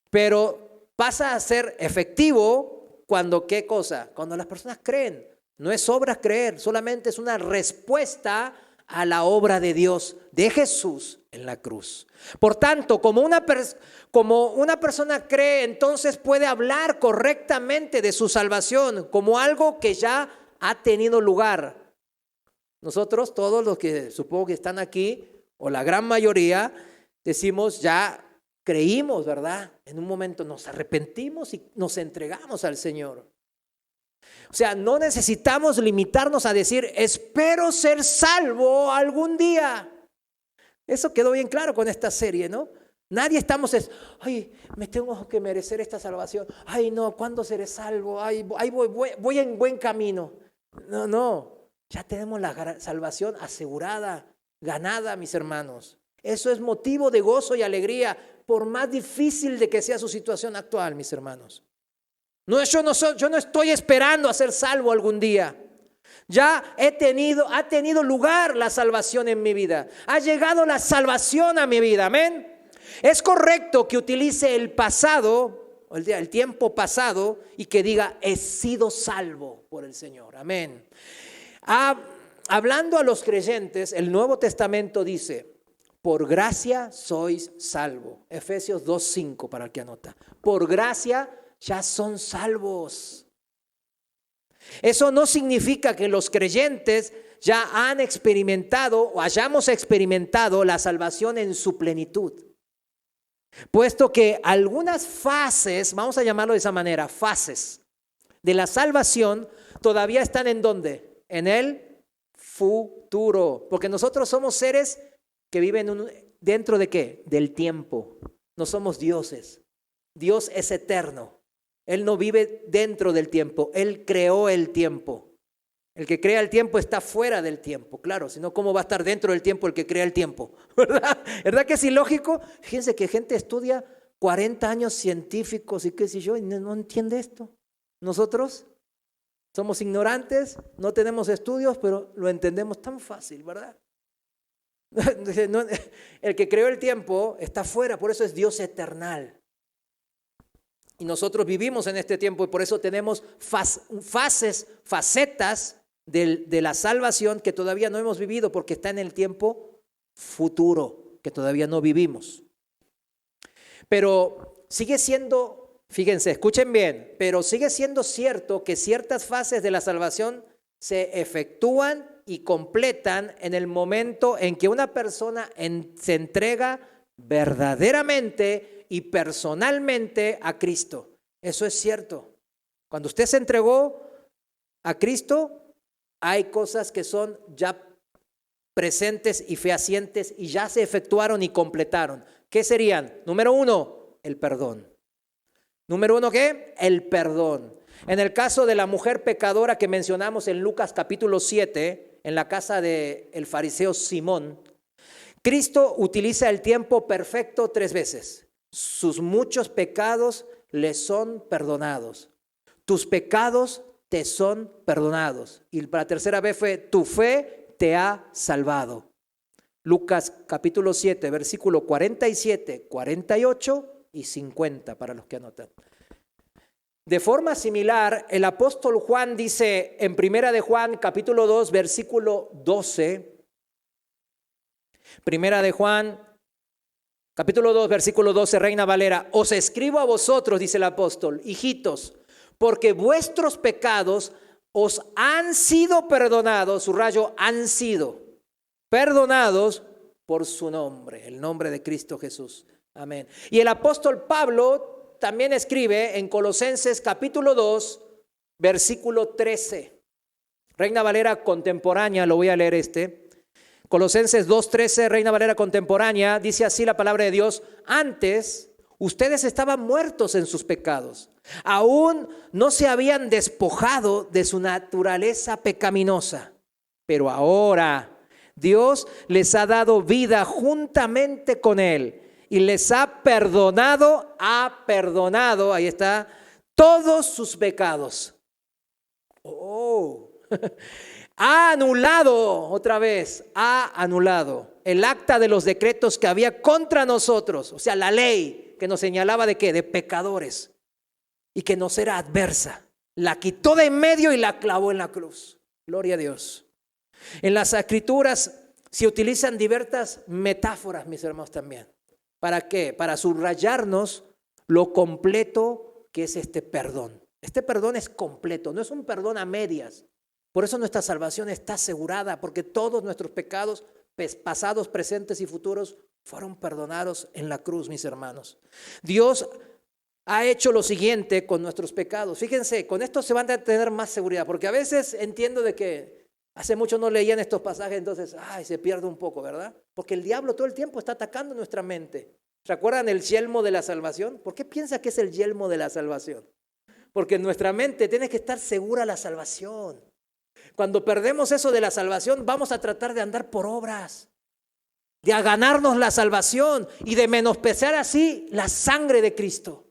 pero pasa a ser efectivo cuando ¿qué cosa? Cuando las personas creen. No es obra creer, solamente es una respuesta a la obra de Dios, de Jesús en la cruz. Por tanto, como una persona cree, entonces puede hablar correctamente de su salvación como algo que ya ha tenido lugar. Nosotros, todos los que supongo que están aquí, o la gran mayoría, decimos ya creímos, ¿verdad? En un momento nos arrepentimos y nos entregamos al Señor. O sea, no necesitamos limitarnos a decir, espero ser salvo algún día. Eso quedó bien claro con esta serie, ¿no? Nadie estamos, ay, me tengo que merecer esta salvación. Ay, no, ¿cuándo seré salvo? Ay, voy en buen camino. No, ya tenemos la salvación asegurada, ganada, mis hermanos. Eso es motivo de gozo y alegría, por más difícil de que sea su situación actual, mis hermanos. Yo no estoy esperando a ser salvo algún día. Ya ha tenido lugar la salvación en mi vida. Ha llegado la salvación a mi vida, amén. Es correcto que utilice el pasado, el tiempo pasado, y que diga, he sido salvo por el Señor, amén. Hablando a los creyentes, el Nuevo Testamento dice, por gracia sois salvo. Efesios 2:5 para el que anota. Por gracia ya son salvos. Eso no significa que los creyentes ya han experimentado o hayamos experimentado la salvación en su plenitud. Puesto que algunas fases, vamos a llamarlo de esa manera, fases de la salvación todavía están ¿en dónde? En el futuro. Porque nosotros somos seres que viven dentro de ¿qué? Del tiempo. No somos dioses. Dios es eterno. Él no vive dentro del tiempo. Él creó el tiempo. El que crea el tiempo está fuera del tiempo. Claro, si no, ¿cómo va a estar dentro del tiempo el que crea el tiempo? ¿Verdad que es ilógico? Fíjense que gente estudia 40 años científicos y qué sé yo, y no entiende esto. Nosotros somos ignorantes, no tenemos estudios, pero lo entendemos tan fácil, ¿verdad? El que creó el tiempo está fuera, por eso es Dios eternal. Y nosotros vivimos en este tiempo y por eso tenemos facetas de la salvación que todavía no hemos vivido porque está en el tiempo futuro, que todavía no vivimos. Pero sigue siendo, fíjense, escuchen bien, pero sigue siendo cierto que ciertas fases de la salvación se efectúan y completan en el momento en que una persona se entrega verdaderamente y personalmente a Cristo. Eso es cierto. Cuando usted se entregó a Cristo, hay cosas que son ya presentes y fehacientes y ya se efectuaron y completaron. ¿Qué serían? Número 1, el perdón. Número 1, ¿qué? El perdón. En el caso de la mujer pecadora que mencionamos en Lucas capítulo 7, en la casa del fariseo Simón, Cristo utiliza el tiempo perfecto 3 veces. Sus muchos pecados le son perdonados. Tus pecados te son perdonados. Y la tercera vez fue, tu fe te ha salvado. Lucas capítulo 7, versículo 47, 48 y 50 para los que anotan. De forma similar, el apóstol Juan dice en Primera de Juan capítulo 2, versículo 12, Primera de Juan capítulo 2, versículo 12, Reina Valera, os escribo a vosotros, dice el apóstol, hijitos, porque vuestros pecados os han sido perdonados, subrayo, han sido perdonados por su nombre, el nombre de Cristo Jesús. Amén. Y el apóstol Pablo también escribe en Colosenses capítulo 2, versículo 13. Reina Valera contemporánea, lo voy a leer Colosenses 2:13, Reina Valera contemporánea, dice así la palabra de Dios: antes ustedes estaban muertos en sus pecados, aún no se habían despojado de su naturaleza pecaminosa, pero ahora Dios les ha dado vida juntamente con Él y les ha perdonado, ahí está, todos sus pecados. Ha anulado, otra vez, ha anulado el acta de los decretos que había contra nosotros, o sea, la ley que nos señalaba de qué, de pecadores y que nos era adversa. La quitó de en medio y la clavó en la cruz. Gloria a Dios. En las Escrituras Se utilizan diversas metáforas, mis hermanos, también. ¿Para qué? Para subrayarnos lo completo que es este perdón. Este perdón es completo, no es un perdón a medias. Por eso nuestra salvación está asegurada, porque todos nuestros pecados, pasados, presentes y futuros, fueron perdonados en la cruz, mis hermanos. Dios ha hecho lo siguiente con nuestros pecados. Fíjense, con esto se van a tener más seguridad, porque a veces entiendo de que hace mucho no leían estos pasajes, entonces, se pierde un poco, ¿verdad? Porque el diablo todo el tiempo está atacando nuestra mente. ¿Recuerdan el yelmo de la salvación? ¿Por qué piensa que es el yelmo de la salvación? Porque en nuestra mente tiene que estar segura la salvación. Cuando perdemos eso de la salvación, vamos a tratar de andar por obras, de ganarnos la salvación y de menospreciar así la sangre de Cristo.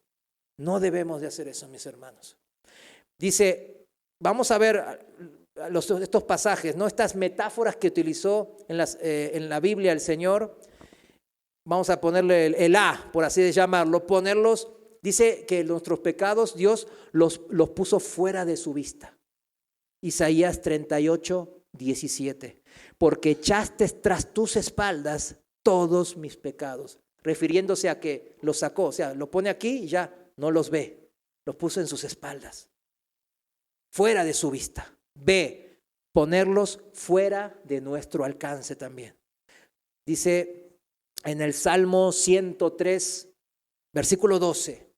No debemos de hacer eso, mis hermanos. Dice, vamos a ver estos pasajes, ¿no? Estas metáforas que utilizó en la Biblia el Señor. Vamos a ponerle el A, por así llamarlo, ponerlos. Dice que nuestros pecados Dios los puso fuera de su vista. Isaías 38:17. Porque echaste tras tus espaldas todos mis pecados. Refiriéndose a que los sacó, o sea, lo pone aquí y ya no los ve. Los puso en sus espaldas. Fuera de su vista. B, ponerlos fuera de nuestro alcance también. Dice en el Salmo 103, versículo 12.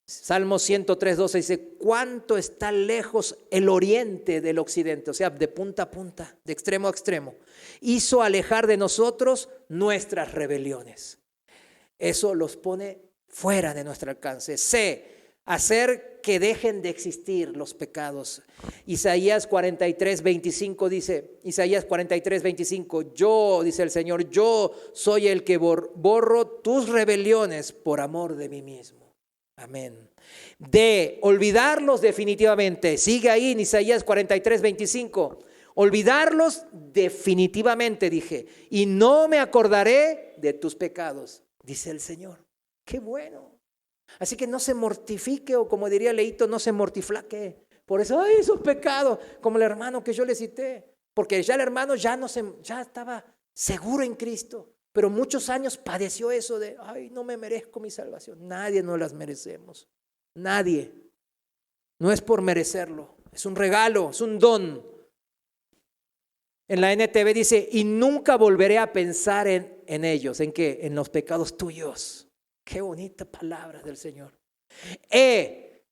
Salmo 103, 12 dice, ¿cuánto está lejos el oriente del occidente? O sea, de punta a punta, de extremo a extremo. Hizo alejar de nosotros nuestras rebeliones. Eso los pone fuera de nuestro alcance. C, hacer que dejen de existir los pecados. Isaías 43, 25 dice, Isaías 43, 25, yo, dice el Señor, yo soy el que borro tus rebeliones por amor de mí mismo. Amén. De olvidarlos definitivamente. Sigue ahí en Isaías 43, 25. Olvidarlos definitivamente, dije, y no me acordaré de tus pecados, dice el Señor. Qué bueno. Así que no se mortifique, o como diría Leito, no se mortiflaque. Por eso, esos pecados, como el hermano que yo le cité. Porque ya el hermano ya estaba seguro en Cristo. Pero muchos años padeció eso de, no me merezco mi salvación. Nadie nos las merecemos. Nadie. No es por merecerlo. Es un regalo, es un don. En la NTV dice, y nunca volveré a pensar en ellos. ¿En qué? En los pecados tuyos. Qué bonita palabra del Señor.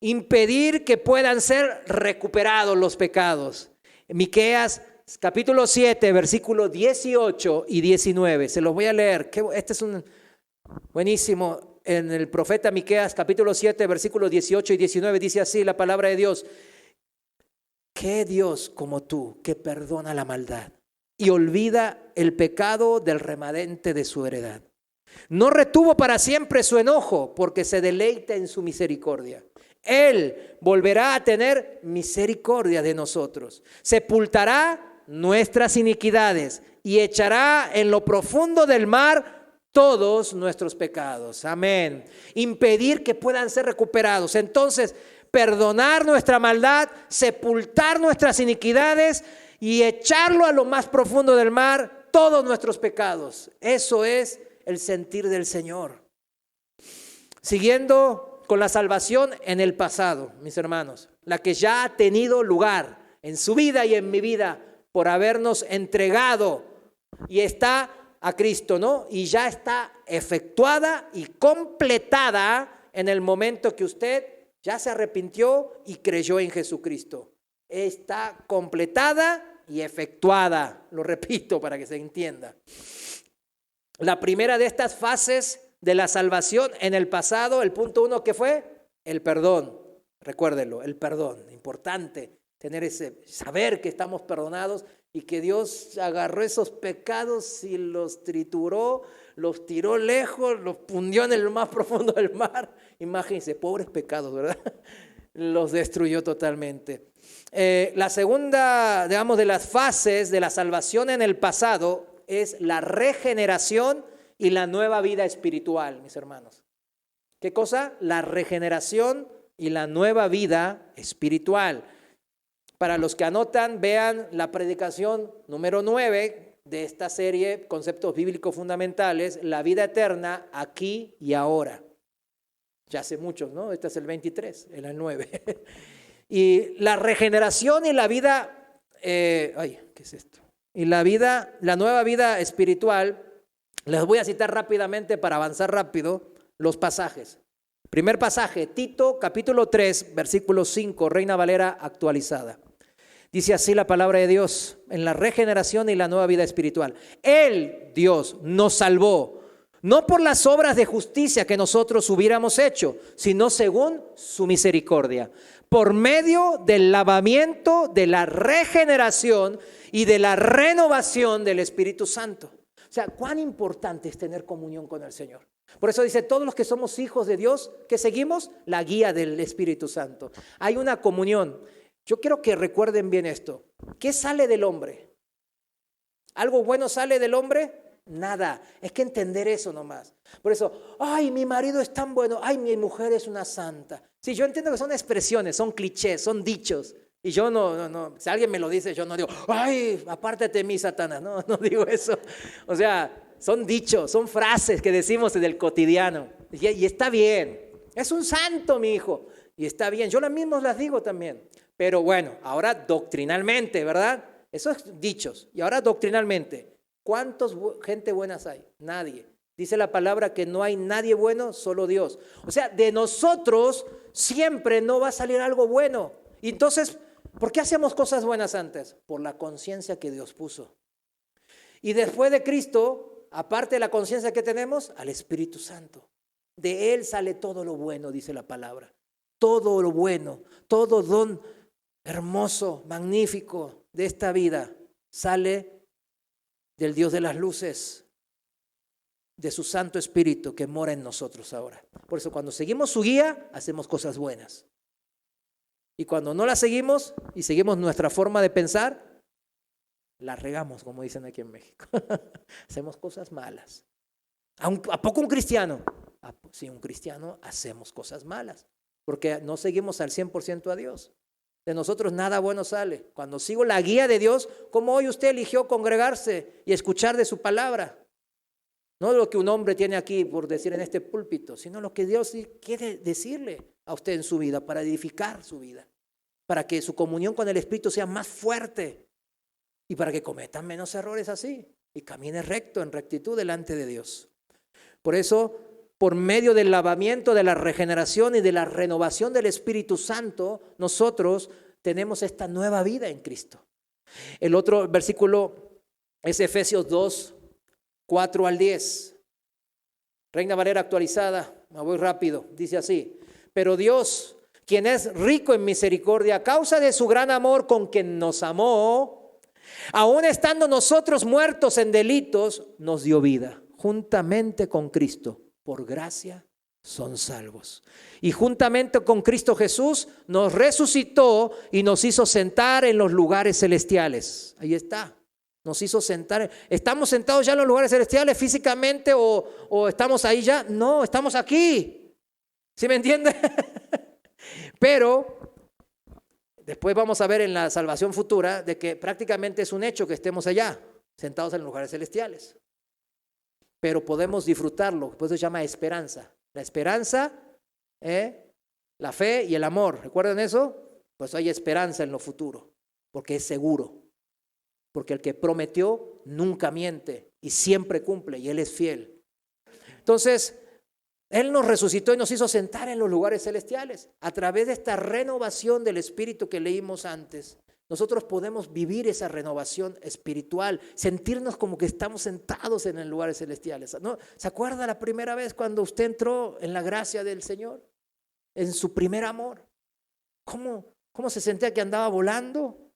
Impedir que puedan ser recuperados los pecados. Miqueas capítulo 7, versículos 18 y 19. Se los voy a leer. Este es un buenísimo. En el profeta Miqueas capítulo 7, versículos 18 y 19 dice así la palabra de Dios. ¿Qué Dios como tú que perdona la maldad y olvida el pecado del remanente de su heredad? No retuvo para siempre su enojo, porque se deleita en su misericordia. Él volverá a tener misericordia de nosotros. Sepultará nuestras iniquidades y echará en lo profundo del mar todos nuestros pecados. Amén. Impedir que puedan ser recuperados. Entonces, perdonar nuestra maldad, sepultar nuestras iniquidades y echarlo a lo más profundo del mar todos nuestros pecados. Eso es el sentir del Señor. Siguiendo con la salvación en el pasado, mis hermanos, la que ya ha tenido lugar en su vida y en mi vida por habernos entregado y está a Cristo, ¿no? Y ya está efectuada y completada en el momento que usted ya se arrepintió y creyó en Jesucristo. Está completada y efectuada. Lo repito para que se entienda. La primera de estas fases de la salvación en el pasado, el punto 1, ¿qué fue? El perdón. Recuérdenlo, el perdón. Importante tener saber que estamos perdonados y que Dios agarró esos pecados y los trituró, los tiró lejos, los hundió en el más profundo del mar. Imagínense, pobres pecados, ¿verdad? Los destruyó totalmente. La segunda, digamos, de las fases de la salvación en el pasado es la regeneración y la nueva vida espiritual, mis hermanos. ¿Qué cosa? La regeneración y la nueva vida espiritual. Para los que anotan, vean la predicación número 9 de esta serie, Conceptos Bíblicos Fundamentales, la vida eterna aquí y ahora. Ya hace muchos, ¿no? Este es el 23, el 9. Y la regeneración y la vida, ¿qué es esto? Y la nueva vida espiritual, les voy a citar rápidamente para avanzar rápido los pasajes. Primer pasaje, Tito capítulo 3, versículo 5, Reina Valera actualizada. Dice así la palabra de Dios en la regeneración y la nueva vida espiritual. Él, Dios, nos salvó, no por las obras de justicia que nosotros hubiéramos hecho, sino según su misericordia, por medio del lavamiento, de la regeneración y de la renovación del Espíritu Santo. O sea, cuán importante es tener comunión con el Señor. Por eso dice, todos los que somos hijos de Dios, que seguimos la guía del Espíritu Santo. Hay una comunión. Yo quiero que recuerden bien esto. ¿Qué sale del hombre? ¿Algo bueno sale del hombre? Nada. Es que entender eso nomás. Por eso, ay, mi marido es tan bueno. Ay, mi mujer es una santa. Sí, yo entiendo que son expresiones, son clichés, son dichos. Y yo no, si alguien me lo dice, yo no digo, ay, apártate de mí, Satanás. No digo eso. O sea, son dichos, son frases que decimos en el cotidiano. Y está bien. Es un santo, mi hijo. Y está bien. Yo las mismas las digo también. Pero bueno, ahora doctrinalmente, ¿verdad? Eso es dichos. Y ahora doctrinalmente, ¿cuántos gente buenas hay? Nadie. Dice la palabra que no hay nadie bueno, solo Dios. O sea, de nosotros siempre no va a salir algo bueno. Y entonces, ¿por qué hacemos cosas buenas antes? Por la conciencia que Dios puso. Y después de Cristo, aparte de la conciencia que tenemos, al Espíritu Santo. De Él sale todo lo bueno, dice la palabra. Todo lo bueno, todo don hermoso, magnífico de esta vida sale del Dios de las luces, de su Santo Espíritu que mora en nosotros ahora. Por eso cuando seguimos su guía, hacemos cosas buenas. Y cuando no la seguimos y seguimos nuestra forma de pensar, la regamos, como dicen aquí en México. Hacemos cosas malas. ¿A poco un cristiano? Sí, un cristiano hacemos cosas malas, porque no seguimos al 100% a Dios. De nosotros nada bueno sale. Cuando sigo la guía de Dios, como hoy usted eligió congregarse y escuchar de su palabra. No lo que un hombre tiene aquí por decir en este púlpito, sino lo que Dios quiere decirle a usted en su vida para edificar su vida, para que su comunión con el Espíritu sea más fuerte y para que cometan menos errores así y camine recto, en rectitud delante de Dios. Por eso, por medio del lavamiento, de la regeneración y de la renovación del Espíritu Santo, nosotros tenemos esta nueva vida en Cristo. El otro versículo es Efesios 2, 4 al 10. Reina Valera actualizada, me voy rápido, dice así. Pero Dios, quien es rico en misericordia, a causa de su gran amor con quien nos amó, aun estando nosotros muertos en delitos, nos dio vida juntamente con Cristo. Por gracia son salvos. Y juntamente con Cristo Jesús nos resucitó y nos hizo sentar en los lugares celestiales. Ahí está. Nos hizo sentar. ¿Estamos sentados ya en los lugares celestiales físicamente o estamos ahí ya? No, estamos aquí. ¿Sí me entiende? Pero después vamos a ver en la salvación futura de que prácticamente es un hecho que estemos allá, sentados en los lugares celestiales. Pero podemos disfrutarlo, pues se llama esperanza. La esperanza, la fe y el amor. ¿Recuerdan eso? Pues hay esperanza en lo futuro, porque es seguro. Porque el que prometió nunca miente y siempre cumple y Él es fiel. Entonces, Él nos resucitó y nos hizo sentar en los lugares celestiales. A través de esta renovación del Espíritu que leímos antes, nosotros podemos vivir esa renovación espiritual, sentirnos como que estamos sentados en los lugares celestiales. ¿No? ¿Se acuerda la primera vez cuando usted entró en la gracia del Señor? En su primer amor. ¿Cómo se sentía que andaba volando?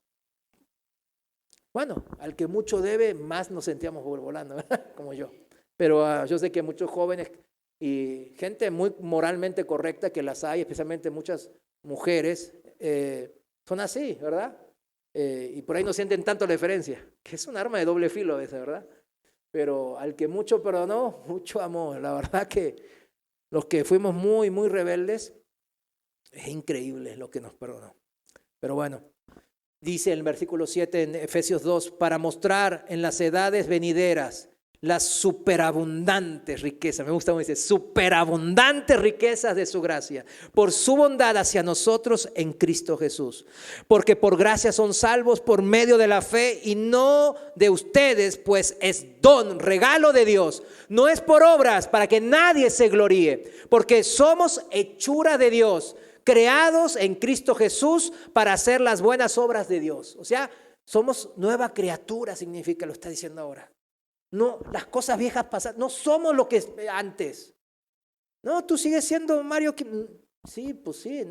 Bueno, al que mucho debe, más nos sentíamos volando, ¿verdad? Como yo. Pero yo sé que muchos jóvenes y gente muy moralmente correcta, que las hay, especialmente muchas mujeres, son así, ¿verdad? Y por ahí no sienten tanto la diferencia, que es un arma de doble filo a veces, ¿verdad? Pero al que mucho perdonó, mucho amó. La verdad que los que fuimos muy, muy rebeldes, es increíble lo que nos perdonó. Pero bueno, Dice en el versículo 7 en Efesios 2, para mostrar en las edades venideras las superabundantes riquezas, me gusta cómo dice, superabundantes riquezas de su gracia, por su bondad hacia nosotros en Cristo Jesús. Porque por gracia son salvos por medio de la fe, y no de ustedes, pues es don, regalo de Dios. No es por obras, para que nadie se gloríe, porque somos hechura de Dios, creados en Cristo Jesús para hacer las buenas obras de Dios. O sea, somos nueva criatura, significa, lo está diciendo ahora. No, las cosas viejas pasan, no somos lo que antes. No, tú sigues siendo Mario. Sí, pues sí,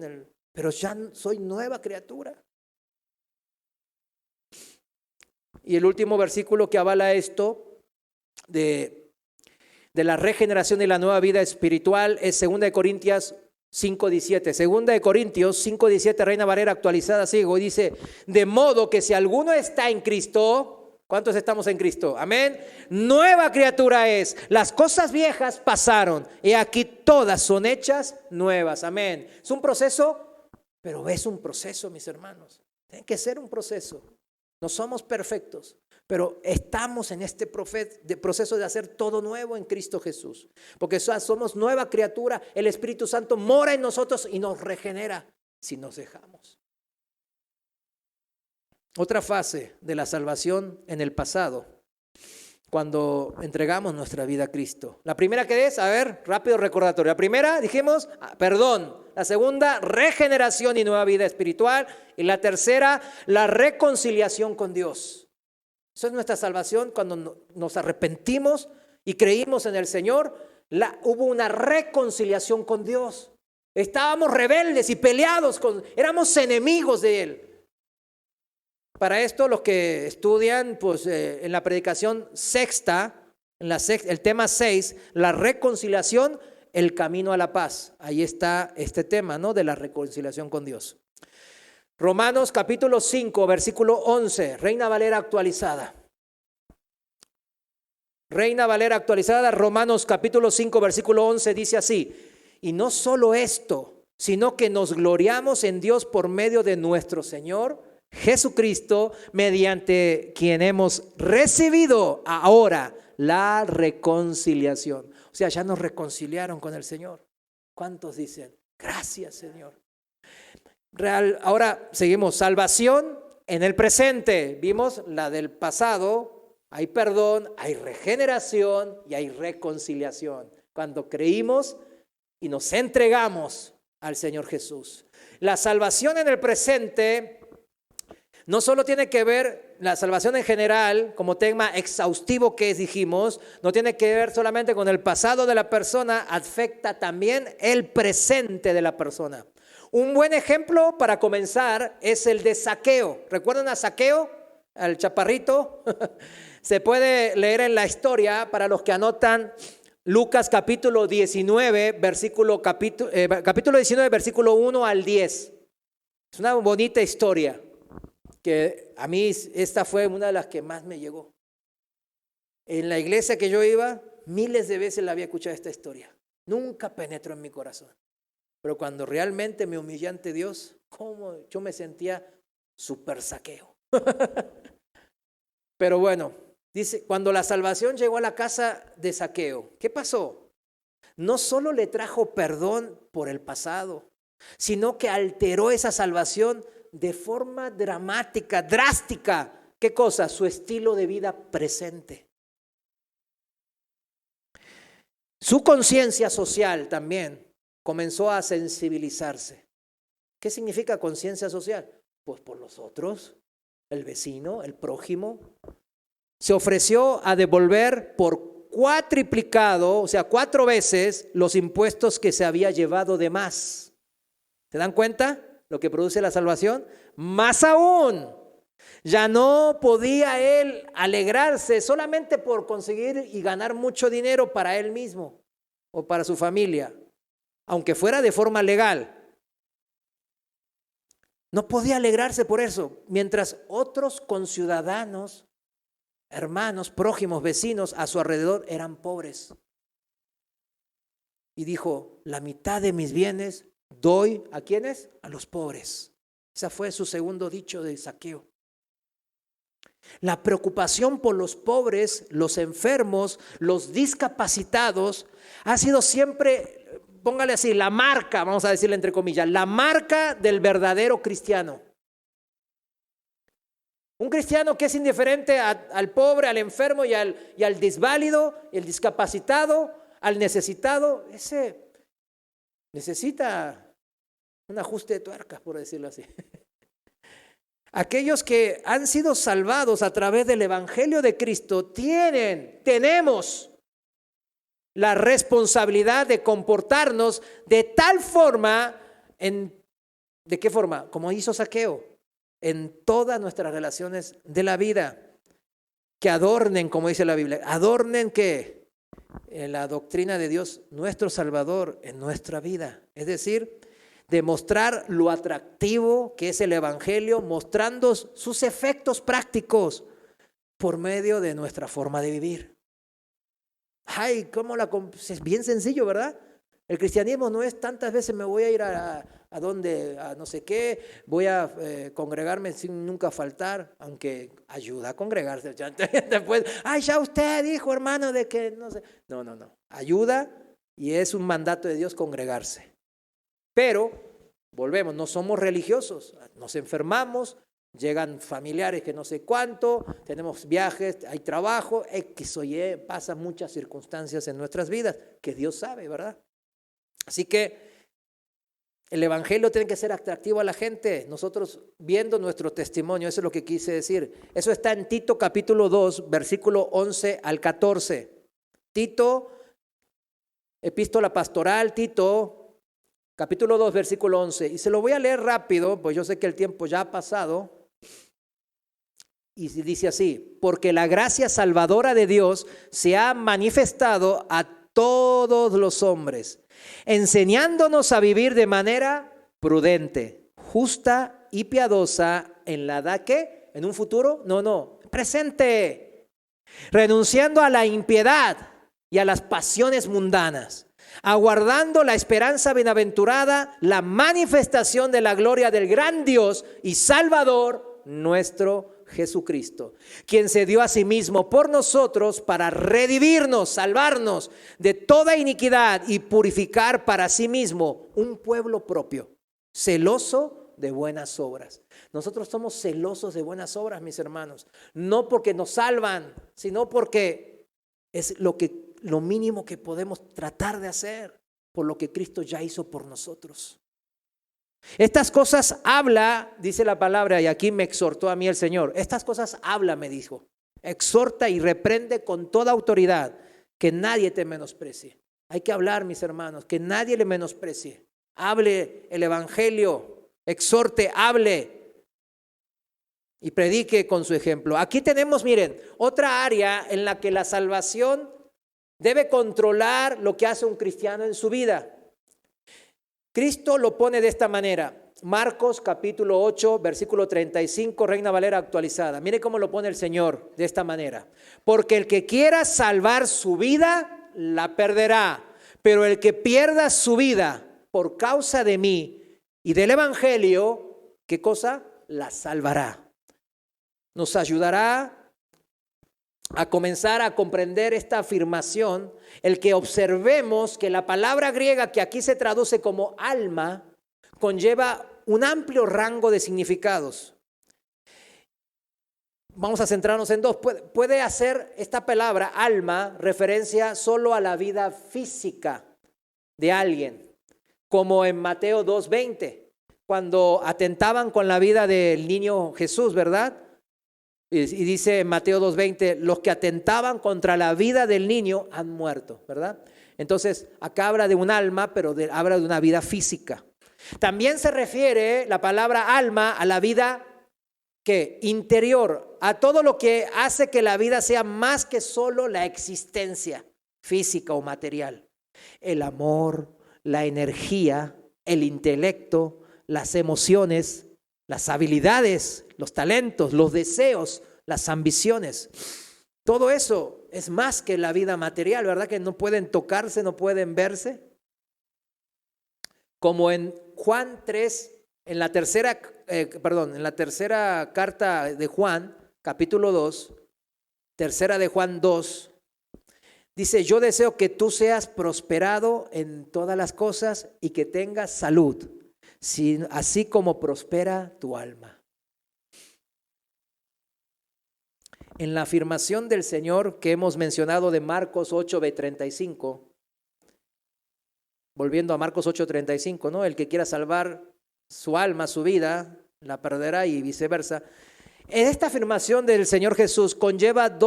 pero ya soy nueva criatura. Y el último versículo que avala esto de la regeneración y la nueva vida espiritual es 2 Corintios 5:17. 2 Corintios 5:17, Reina Valera actualizada, sigo, y dice, de modo que si alguno está en Cristo, ¿cuántos estamos en Cristo? Amén. Nueva criatura es. Las cosas viejas pasaron y aquí todas son hechas nuevas. Amén. Es un proceso, pero es un proceso, mis hermanos. Tiene que ser un proceso. No somos perfectos, pero estamos en este proceso de hacer todo nuevo en Cristo Jesús. Porque somos nueva criatura. El Espíritu Santo mora en nosotros y nos regenera si nos dejamos. Otra fase de la salvación en el pasado, cuando entregamos nuestra vida a Cristo. La primera, ¿qué es? A ver, rápido recordatorio. La primera, dijimos, perdón. La segunda, regeneración y nueva vida espiritual. Y la tercera, la reconciliación con Dios. Eso es nuestra salvación cuando nos arrepentimos y creímos en el Señor. Hubo una reconciliación con Dios. Estábamos rebeldes y peleados, éramos enemigos de Él. Para esto, los que estudian pues, en la predicación sexta, el tema 6, la reconciliación, el camino a la paz. Ahí está este tema, ¿no? De la reconciliación con Dios. Romanos capítulo 5, versículo 11, Reina Valera actualizada. Reina Valera actualizada, Romanos capítulo 5, versículo 11, dice así, y no solo esto, sino que nos gloriamos en Dios por medio de nuestro Señor Jesucristo, mediante quien hemos recibido ahora la reconciliación. O sea, ya nos reconciliaron con el Señor. ¿Cuántos dicen? Gracias, Señor. Ahora seguimos. Salvación en el presente. Vimos la del pasado. Hay perdón, hay regeneración y hay reconciliación. Cuando creímos y nos entregamos al Señor Jesús. La salvación en el presente no solo tiene que ver, la salvación en general, como tema exhaustivo que dijimos, no tiene que ver solamente con el pasado de la persona, afecta también el presente de la persona. Un buen ejemplo para comenzar es el de Zaqueo. ¿Recuerdan a Zaqueo, al chaparrito? Se puede leer en la historia, para los que anotan, Lucas capítulo 19, capítulo 19, versículo 1 al 10. Es una bonita historia, que a mí esta fue una de las que más me llegó. En la iglesia que yo iba, miles de veces la había escuchado esta historia. Nunca penetró en mi corazón. Pero cuando realmente me humillé ante Dios, ¿cómo? Yo me sentía súper Zaqueo. Pero bueno, dice, cuando la salvación llegó a la casa de Zaqueo, ¿qué pasó? No solo le trajo perdón por el pasado, sino que alteró esa salvación de forma dramática, drástica. ¿Qué cosa? Su estilo de vida presente. Su conciencia social también comenzó a sensibilizarse. ¿Qué significa conciencia social? Pues por los otros, el vecino, el prójimo. Se ofreció a devolver por cuatriplicado, o sea, 4 veces los impuestos que se había llevado de más. ¿Se dan cuenta lo que produce la salvación? Más aún, ya no podía él alegrarse solamente por conseguir y ganar mucho dinero para él mismo o para su familia, aunque fuera de forma legal. No podía alegrarse por eso, mientras otros conciudadanos, hermanos, prójimos, vecinos a su alrededor eran pobres. Y dijo, la mitad de mis bienes doy, ¿a quiénes? A los pobres. Ese fue su segundo dicho de Zaqueo. La preocupación por los pobres, los enfermos, los discapacitados ha sido siempre, póngale así, la marca, vamos a decirle entre comillas, la marca del verdadero cristiano. Un cristiano que es indiferente al pobre, al enfermo y al disválido, el discapacitado, al necesitado, ese necesita un ajuste de tuercas, por decirlo así. Aquellos que han sido salvados a través del Evangelio de Cristo tenemos la responsabilidad de comportarnos de tal forma, ¿de qué forma? Como hizo Zaqueo, en todas nuestras relaciones de la vida, que adornen, como dice la Biblia, adornen ¿qué? La doctrina de Dios, nuestro Salvador, en nuestra vida. Es decir, demostrar lo atractivo que es el Evangelio, mostrando sus efectos prácticos por medio de nuestra forma de vivir. Ay, es bien sencillo, ¿verdad? El cristianismo no es tantas veces me voy a ir a no sé qué, voy a congregarme sin nunca faltar, aunque ayuda a congregarse. Después, ay, ya usted dijo, hermano, de que no sé. No. Ayuda y es un mandato de Dios congregarse. Pero, volvemos, no somos religiosos, nos enfermamos, llegan familiares que no sé cuánto, tenemos viajes, hay trabajo, X o Y, pasan muchas circunstancias en nuestras vidas, que Dios sabe, ¿verdad? Así que el Evangelio tiene que ser atractivo a la gente, nosotros viendo nuestro testimonio, eso es lo que quise decir. Eso está en Tito capítulo 2, versículo 11 al 14. Tito, epístola pastoral, Tito capítulo 2, versículo 11. Y se lo voy a leer rápido, pues yo sé que el tiempo ya ha pasado. Y dice así: porque la gracia salvadora de Dios se ha manifestado a todos los hombres, enseñándonos a vivir de manera prudente, justa y piadosa en la edad que, en un futuro, presente, renunciando a la impiedad y a las pasiones mundanas, aguardando la esperanza bienaventurada, la manifestación de la gloria del gran Dios y Salvador nuestro Jesucristo, quien se dio a sí mismo por nosotros para redimirnos, salvarnos de toda iniquidad y purificar para sí mismo un pueblo propio, celoso de buenas obras. Nosotros somos celosos de buenas obras, mis hermanos, no porque nos salvan, sino porque es lo mínimo que podemos tratar de hacer por lo que Cristo ya hizo por nosotros. Estas cosas habla, dice la palabra, y aquí me exhortó a mí el Señor. Estas cosas habla, me dijo. Exhorta y reprende con toda autoridad, que nadie te menosprecie. Hay que hablar, mis hermanos, que nadie le menosprecie. Hable el Evangelio, exhorte, hable y predique con su ejemplo. Aquí tenemos, miren, otra área en la que la salvación debe controlar lo que hace un cristiano en su vida. Cristo lo pone de esta manera. Marcos capítulo 8, versículo 35, Reina Valera actualizada. Mire cómo lo pone el Señor de esta manera. Porque el que quiera salvar su vida, la perderá. Pero el que pierda su vida por causa de mí y del Evangelio, ¿qué cosa? La salvará. Nos ayudará a comenzar a comprender esta afirmación, el que observemos que la palabra griega que aquí se traduce como alma conlleva un amplio rango de significados. Vamos a centrarnos en dos. Puede hacer esta palabra alma referencia solo a la vida física de alguien, como en Mateo 2:20, cuando atentaban con la vida del niño Jesús, ¿verdad? Y dice en Mateo 2:20, los que atentaban contra la vida del niño han muerto, ¿verdad? Entonces, acá habla de un alma, pero habla de una vida física. También se refiere la palabra alma a la vida ¿qué? Interior, a todo lo que hace que la vida sea más que solo la existencia física o material. El amor, la energía, el intelecto, las emociones, las habilidades, los talentos, los deseos, las ambiciones. Todo eso es más que la vida material, ¿verdad? Que no pueden tocarse, no pueden verse. Como en Juan 3, en la tercera en la tercera carta de Juan, capítulo 2, tercera de Juan 2, dice, yo deseo que tú seas prosperado en todas las cosas y que tengas salud, así como prospera tu alma. En la afirmación del Señor que hemos mencionado de Marcos 8:35, volviendo a Marcos 8:35, ¿no? El que quiera salvar su alma, su vida, la perderá y viceversa. En esta afirmación del Señor Jesús conlleva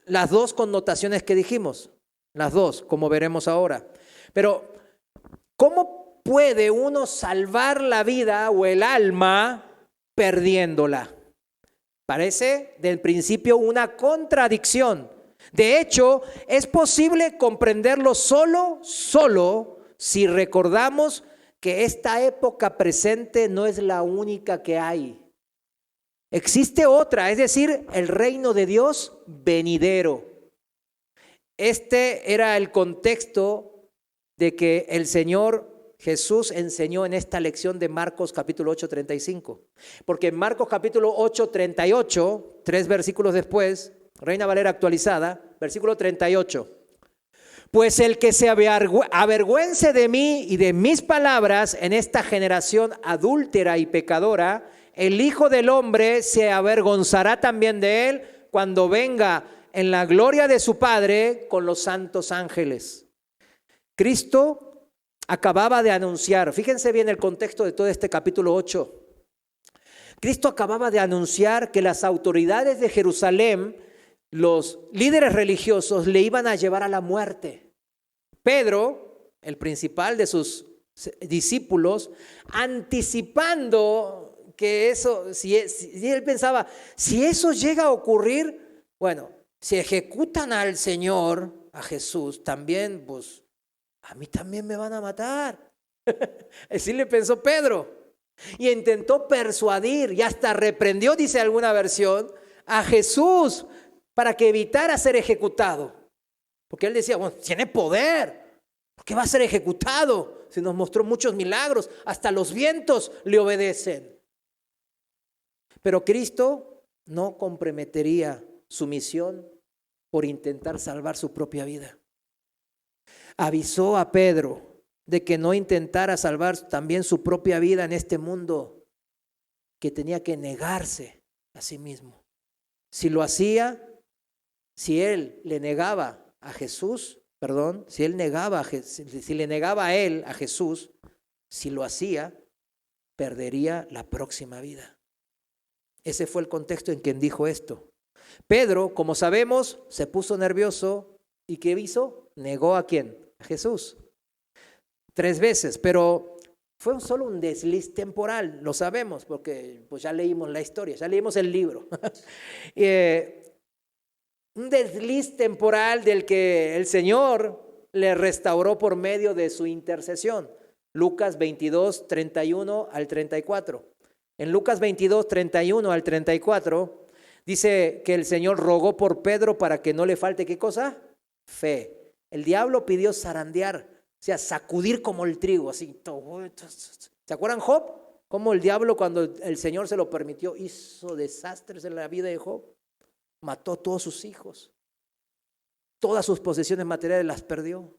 las dos connotaciones que dijimos, las dos, como veremos ahora. Pero, ¿cómo puede uno salvar la vida o el alma perdiéndola? Parece del principio una contradicción. De hecho, es posible comprenderlo solo si recordamos que esta época presente no es la única que hay. Existe otra, es decir, el reino de Dios venidero. Este era el contexto de que el Señor Jesús enseñó en esta lección de Marcos capítulo 8:35. Porque en Marcos capítulo 8:38, 3 versículos después, Reina Valera actualizada, versículo 38. Pues el que se avergüence de mí y de mis palabras en esta generación adúltera y pecadora, el Hijo del Hombre se avergonzará también de él cuando venga en la gloria de su Padre con los santos ángeles. Cristo acababa de anunciar, fíjense bien el contexto de todo este capítulo 8. Cristo acababa de anunciar que las autoridades de Jerusalén, los líderes religiosos, le iban a llevar a la muerte. Pedro, el principal de sus discípulos, anticipando que eso, si él pensaba, si eso llega a ocurrir, bueno, si ejecutan al Señor, a Jesús, también, pues, a mí también me van a matar. Así le pensó Pedro. Y intentó persuadir y hasta reprendió, dice alguna versión, a Jesús para que evitara ser ejecutado. Porque él decía, bueno, tiene poder, ¿por qué va a ser ejecutado? Se nos mostró muchos milagros, hasta los vientos le obedecen. Pero Cristo no comprometería su misión por intentar salvar su propia vida. Avisó a Pedro de que no intentara salvar también su propia vida en este mundo, que tenía que negarse a sí mismo. Si lo hacía, si él le negaba a Jesús, si le negaba a él, a Jesús, si lo hacía, perdería la próxima vida. Ese fue el contexto en que dijo esto. Pedro, como sabemos, se puso nervioso y ¿qué hizo? Negó ¿a quién? A Jesús. 3 veces, pero fue solo un desliz temporal, lo sabemos porque pues ya leímos la historia, ya leímos el libro. Un desliz temporal del que el Señor le restauró por medio de su intercesión. Lucas 22, 31 al 34. En Lucas 22, 31 al 34, dice que el Señor rogó por Pedro para que no le falte, ¿qué cosa? Fe. El diablo pidió zarandear, o sea, sacudir como el trigo, así. ¿Se acuerdan Job? Cómo el diablo, cuando el Señor se lo permitió, hizo desastres en la vida de Job. Mató a todos sus hijos. Todas sus posesiones materiales las perdió.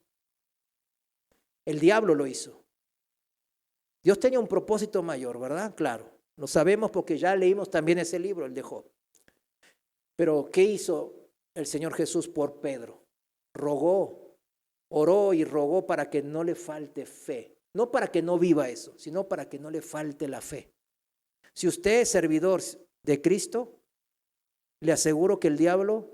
El diablo lo hizo. Dios tenía un propósito mayor, ¿verdad? Claro. Lo sabemos porque ya leímos también ese libro, el de Job. Pero ¿qué hizo el Señor Jesús por Pedro? Rogó, oró y rogó para que no le falte fe. No para que no viva eso, sino para que no le falte la fe. Si usted es servidor de Cristo, le aseguro que el diablo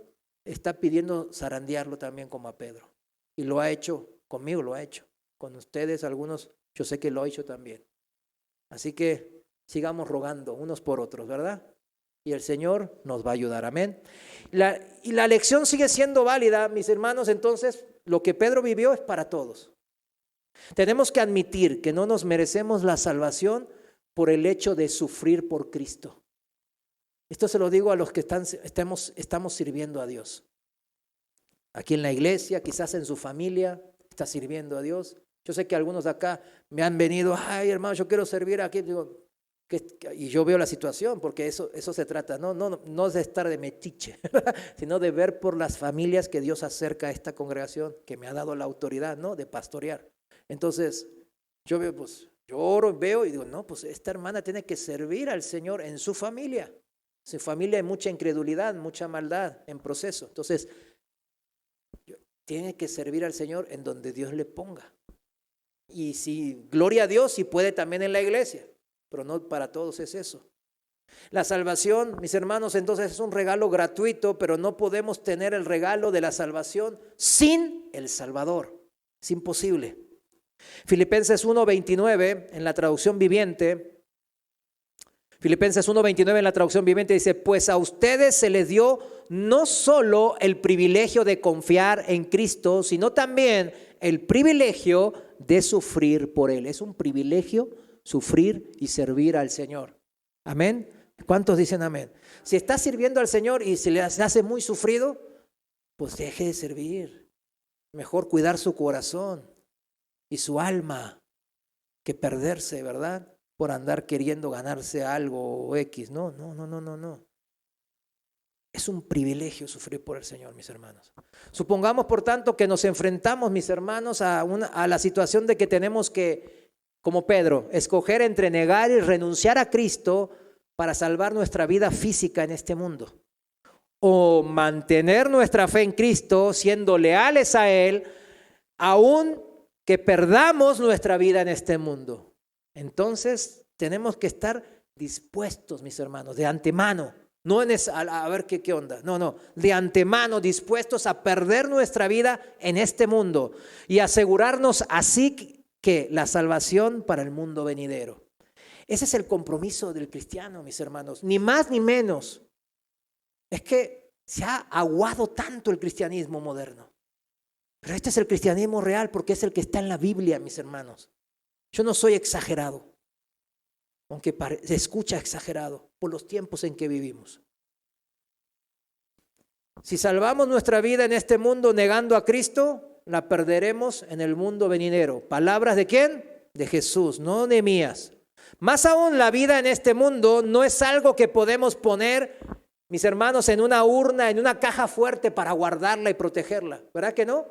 está pidiendo zarandearlo también como a Pedro. Y lo ha hecho, conmigo lo ha hecho. Con ustedes, algunos, yo sé que lo ha hecho también. Así que sigamos rogando unos por otros, ¿verdad? Y el Señor nos va a ayudar, amén. Y la lección sigue siendo válida, mis hermanos, entonces lo que Pedro vivió es para todos. Tenemos que admitir que no nos merecemos la salvación por el hecho de sufrir por Cristo. Esto se lo digo a los que estamos sirviendo a Dios. Aquí en la iglesia, quizás en su familia, está sirviendo a Dios. Yo sé que algunos de acá me han venido, ay hermano, yo quiero servir aquí. Digo, Y yo veo la situación, porque eso se trata, no de estar de metiche, sino de ver por las familias que Dios acerca a esta congregación, que me ha dado la autoridad, ¿no?, de pastorear. Entonces, yo veo, pues, yo oro, veo y digo, no, pues esta hermana tiene que servir al Señor en su familia. En su familia hay mucha incredulidad, mucha maldad en proceso. Entonces, tiene que servir al Señor en donde Dios le ponga. Y si, gloria a Dios, si puede también en la iglesia. Pero no para todos es eso. La salvación, mis hermanos, entonces es un regalo gratuito, pero no podemos tener el regalo de la salvación sin el Salvador. Es imposible. Filipenses 1:29 en la traducción viviente. Filipenses 1:29 en la traducción viviente dice, pues a ustedes se les dio no solo el privilegio de confiar en Cristo, sino también el privilegio de sufrir por Él. Es un privilegio sufrir y servir al Señor. Amén. ¿Cuántos dicen amén? Si está sirviendo al Señor y se le hace muy sufrido, pues deje de servir. Mejor cuidar su corazón y su alma que perderse, ¿verdad?, por andar queriendo ganarse algo o X. No. Es un privilegio sufrir por el Señor, mis hermanos. Supongamos, por tanto, que nos enfrentamos, mis hermanos, a la situación de que tenemos que, como Pedro, escoger entre negar y renunciar a Cristo para salvar nuestra vida física en este mundo. O mantener nuestra fe en Cristo siendo leales a Él, aun que perdamos nuestra vida en este mundo. Entonces tenemos que estar dispuestos, mis hermanos, de antemano. No a ver qué onda. No, de antemano dispuestos a perder nuestra vida en este mundo y asegurarnos así que la salvación para el mundo venidero. Ese es el compromiso del cristiano, mis hermanos, ni más ni menos. Es que se ha aguado tanto el cristianismo moderno. Pero este es el cristianismo real porque es el que está en la Biblia, mis hermanos. Yo no soy exagerado, aunque se escucha exagerado por los tiempos en que vivimos. Si salvamos nuestra vida en este mundo negando a Cristo, la perderemos en el mundo venidero. ¿Palabras de quién? De Jesús, no de mías. Más aún, la vida en este mundo no es algo que podemos poner, mis hermanos, en una urna, en una caja fuerte para guardarla y protegerla. ¿Verdad que no?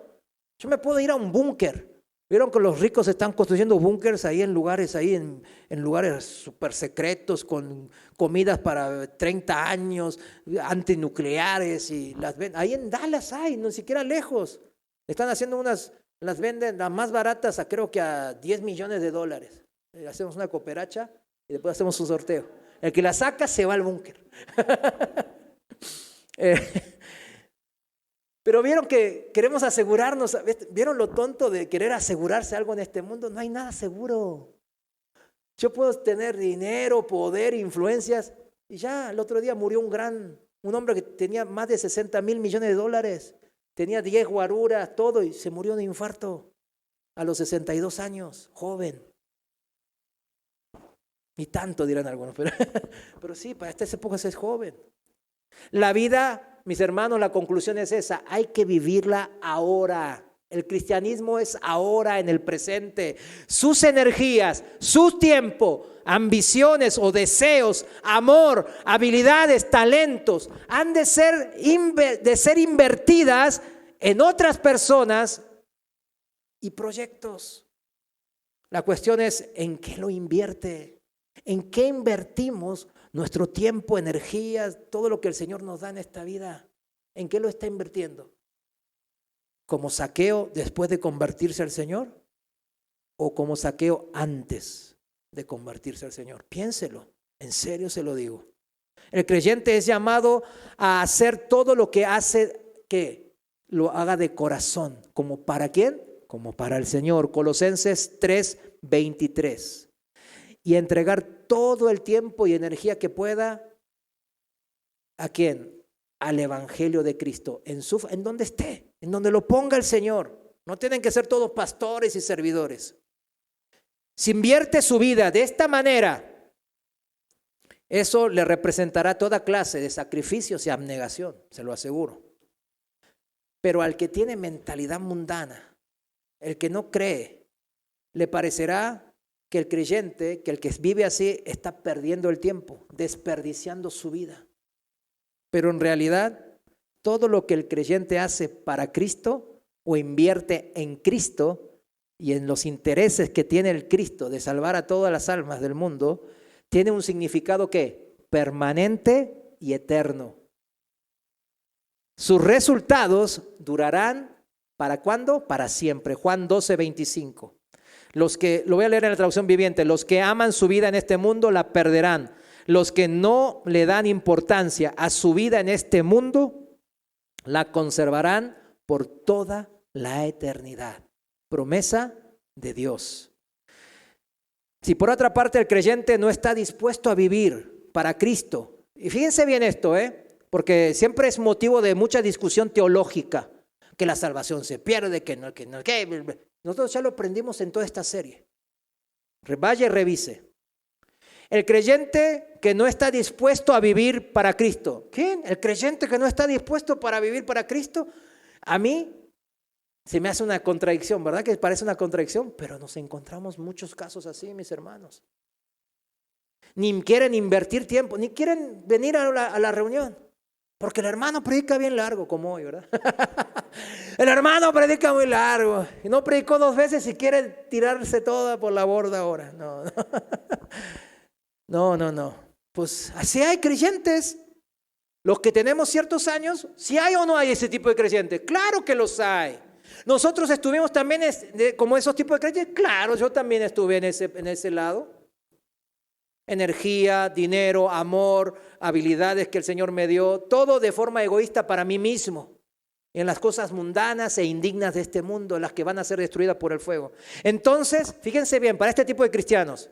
Yo me puedo ir a un búnker. ¿Vieron que los ricos están construyendo búnkers ahí en lugares súper secretos con comidas para 30 años, antinucleares y las venden? Ahí en Dallas hay, no siquiera lejos. Están haciendo las venden las más baratas creo que a $10 millones. Hacemos una cooperacha y después hacemos un sorteo. El que la saca se va al búnker. Pero vieron que queremos asegurarnos, ¿vieron lo tonto de querer asegurarse algo en este mundo? No hay nada seguro. Yo puedo tener dinero, poder, influencias, y ya el otro día murió un hombre que tenía más de $60 mil millones, tenía 10 guaruras, todo, y se murió de infarto a los 62 años, joven. Ni tanto dirán algunos, pero sí, para estas épocas es joven. La vida, mis hermanos, la conclusión es esa, hay que vivirla ahora. El cristianismo es ahora, en el presente. Sus energías, su tiempo, ambiciones o deseos, amor, habilidades, talentos, han de ser invertidas en otras personas y proyectos. La cuestión es, ¿en qué lo invierte? ¿En qué invertimos nuestro tiempo, energías, todo lo que el Señor nos da en esta vida? ¿En qué lo está invirtiendo? ¿Como Zaqueo después de convertirse al Señor? ¿O como Zaqueo antes de convertirse al Señor? Piénselo, en serio se lo digo. El creyente es llamado a hacer todo lo que hace, que lo haga de corazón. ¿Como para quién? Como para el Señor. Colosenses 3:23. Y entregar todo el tiempo y energía que pueda, ¿a quién? Al Evangelio de Cristo, en donde esté, en donde lo ponga el Señor. No tienen que ser todos pastores y servidores. Si invierte su vida de esta manera, eso le representará toda clase de sacrificios y abnegación, se lo aseguro. Pero al que tiene mentalidad mundana, el que no cree, le parecerá que el creyente, que el que vive así, está perdiendo el tiempo, desperdiciando su vida. Pero en realidad, todo lo que el creyente hace para Cristo o invierte en Cristo y en los intereses que tiene el Cristo de salvar a todas las almas del mundo, tiene un significado que permanente y eterno. Sus resultados durarán, ¿para cuándo? Para siempre. Juan 12:25. Los que, lo voy a leer en la traducción viviente, los que aman su vida en este mundo la perderán. Los que no le dan importancia a su vida en este mundo la conservarán por toda la eternidad. Promesa de Dios. Si por otra parte el creyente no está dispuesto a vivir para Cristo, y fíjense bien esto, porque siempre es motivo de mucha discusión teológica, que la salvación se pierde, que no. Nosotros ya lo aprendimos en toda esta serie. Vaya y revise. El creyente que no está dispuesto a vivir para Cristo. ¿Quién? El creyente que no está dispuesto para vivir para Cristo. A mí se me hace una contradicción, ¿verdad? Que parece una contradicción, pero nos encontramos muchos casos así, mis hermanos. Ni quieren invertir tiempo, ni quieren venir a la reunión. Porque el hermano predica bien largo, como hoy, ¿verdad? El hermano predica muy largo. Y no predicó 2 veces y quiere tirarse toda por la borda ahora. No. Pues así hay creyentes. Los que tenemos ciertos años, ¿sí hay o no hay ese tipo de creyentes? Claro que los hay. Nosotros estuvimos también como esos tipos de creyentes. Claro, yo también estuve en ese lado. Energía, dinero, amor, habilidades que el Señor me dio, todo de forma egoísta para mí mismo, en las cosas mundanas e indignas de este mundo, las que van a ser destruidas por el fuego. Entonces, fíjense bien, para este tipo de cristianos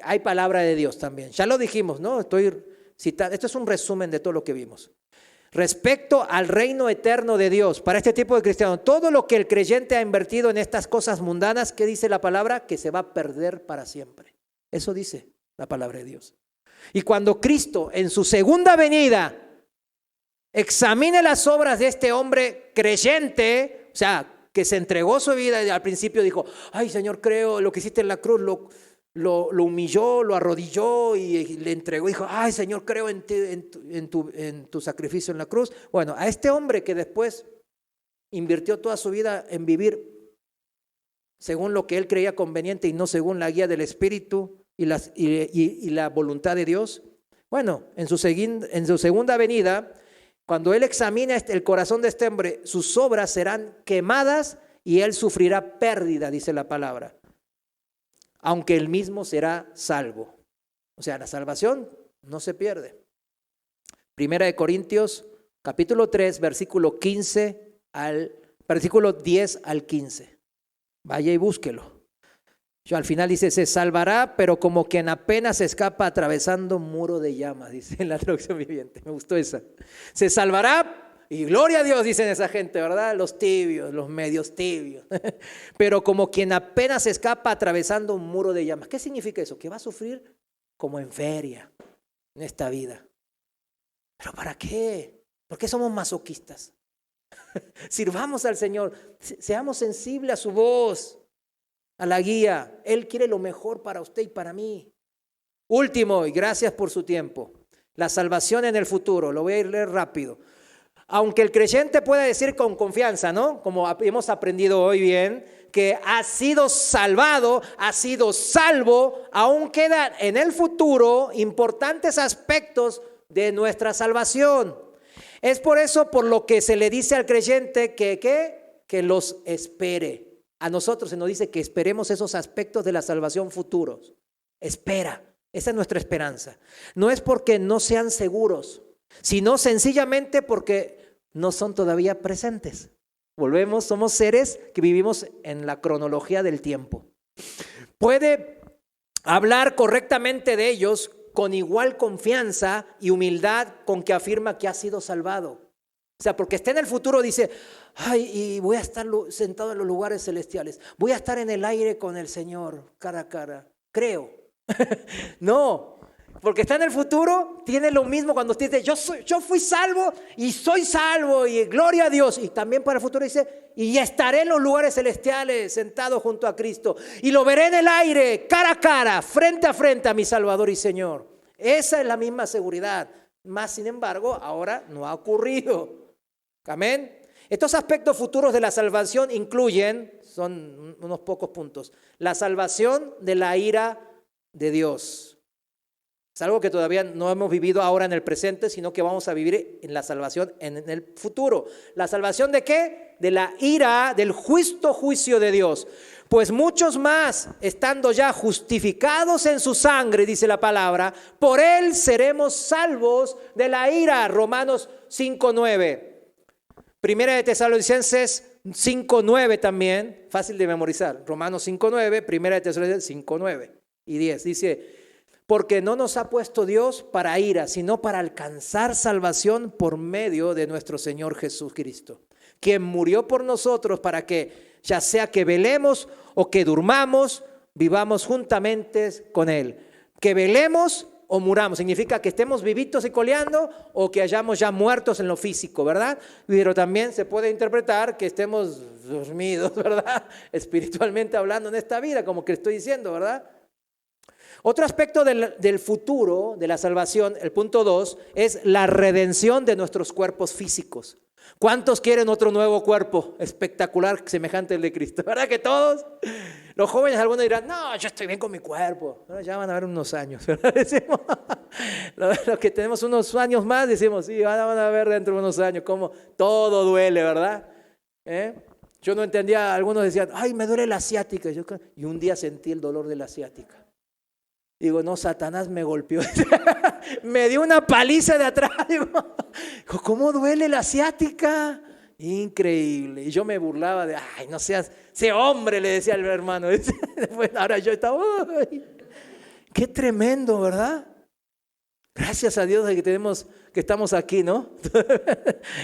hay palabra de Dios también. Ya lo dijimos, ¿no? Estoy citando, esto es un resumen de todo lo que vimos. Respecto al reino eterno de Dios, para este tipo de cristianos, todo lo que el creyente ha invertido en estas cosas mundanas, ¿qué dice la palabra? Que se va a perder para siempre. Eso dice la palabra de Dios. Y cuando Cristo en su segunda venida examine las obras de este hombre creyente, o sea, que se entregó su vida y al principio dijo, ay Señor, creo lo que hiciste en la cruz, lo humilló, lo arrodilló y le entregó, dijo, ay Señor, creo en tu sacrificio en la cruz. Bueno, a este hombre que después invirtió toda su vida en vivir según lo que él creía conveniente y no según la guía del Espíritu y la voluntad de Dios. Bueno, en su segunda venida, cuando él examina el corazón de este hombre, sus obras serán quemadas y él sufrirá pérdida, dice la palabra, aunque él mismo será salvo. O sea, la salvación no se pierde. Primera de Corintios, capítulo 3, versículo 10 al 15. Vaya y búsquelo. Yo al final dice, se salvará, pero como quien apenas escapa atravesando un muro de llamas, dice en la traducción viviente. Me gustó esa. Se salvará, y gloria a Dios, dicen esa gente, ¿verdad? Los tibios, los medios tibios. Pero como quien apenas escapa atravesando un muro de llamas. ¿Qué significa eso? Que va a sufrir como en feria en esta vida. ¿Pero para qué? ¿Por qué somos masoquistas? Sirvamos al Señor, seamos sensibles a su voz, a la guía. Él quiere lo mejor para usted y para mí. Último, y gracias por su tiempo, la salvación en el futuro. Lo voy a leer rápido. Aunque el creyente pueda decir con confianza, ¿no? Como hemos aprendido hoy bien, que ha sido salvado, ha sido salvo, aún quedan en el futuro importantes aspectos de nuestra salvación. Es por eso por lo que se le dice al creyente que los espere. A nosotros se nos dice que esperemos esos aspectos de la salvación futuros. Espera, esa es nuestra esperanza. No es porque no sean seguros, sino sencillamente porque no son todavía presentes. Volvemos, somos seres que vivimos en la cronología del tiempo. Puede hablar correctamente de ellos con igual confianza y humildad con que afirma que ha sido salvado. O sea, porque está en el futuro, dice, ay, y voy a estar sentado en los lugares celestiales. Voy a estar en el aire con el Señor, cara a cara. Creo. No, Porque está en el futuro, tiene lo mismo cuando usted dice, yo fui salvo y soy salvo y gloria a Dios. Y también para el futuro dice, y estaré en los lugares celestiales sentado junto a Cristo. Y lo veré en el aire, cara a cara, frente a frente a mi Salvador y Señor. Esa es la misma seguridad. Más sin embargo, ahora no ha ocurrido. Amén. Estos aspectos futuros de la salvación incluyen, son unos pocos puntos, la salvación de la ira de Dios. Es algo que todavía no hemos vivido ahora en el presente, sino que vamos a vivir en la salvación en el futuro. ¿La salvación de qué? De la ira, del justo juicio de Dios. Pues muchos más, estando ya justificados en su sangre, dice la palabra, por él seremos salvos de la ira. Romanos 5:9. Primera de Tesalonicenses 5:9 también, fácil de memorizar. Romanos 5:9, Primera de Tesalonicenses 5:9 y 10. Dice, porque no nos ha puesto Dios para ira, sino para alcanzar salvación por medio de nuestro Señor Jesucristo, quien murió por nosotros para que, ya sea que velemos o que durmamos, vivamos juntamente con Él. Que velemos o muramos, significa que estemos vivitos y coleando o que hayamos ya muertos en lo físico, ¿verdad? Pero también se puede interpretar que estemos dormidos, ¿verdad? Espiritualmente hablando en esta vida, como que estoy diciendo, ¿verdad? Otro aspecto del futuro, de la salvación, el punto 2, es la redención de nuestros cuerpos físicos. ¿Cuántos quieren otro nuevo cuerpo espectacular, semejante al de Cristo? ¿Verdad que todos? Los jóvenes, algunos dirán, no, yo estoy bien con mi cuerpo. Ya van a ver unos años, ¿verdad? Decimos, los que tenemos unos años más, decimos, sí, van a ver dentro de unos años cómo todo duele, ¿verdad? Yo no entendía, algunos decían, ay, me duele la ciática. Y un día sentí el dolor de la ciática. Digo, no, Satanás me golpeó. Me dio una paliza de atrás. Digo, ¿cómo duele la ciática? Increíble. Y yo me burlaba de, ay, no seas, sé hombre, le decía al hermano. Bueno, ahora yo estaba, uy, qué tremendo, ¿verdad? Gracias a Dios de que estamos aquí, ¿no?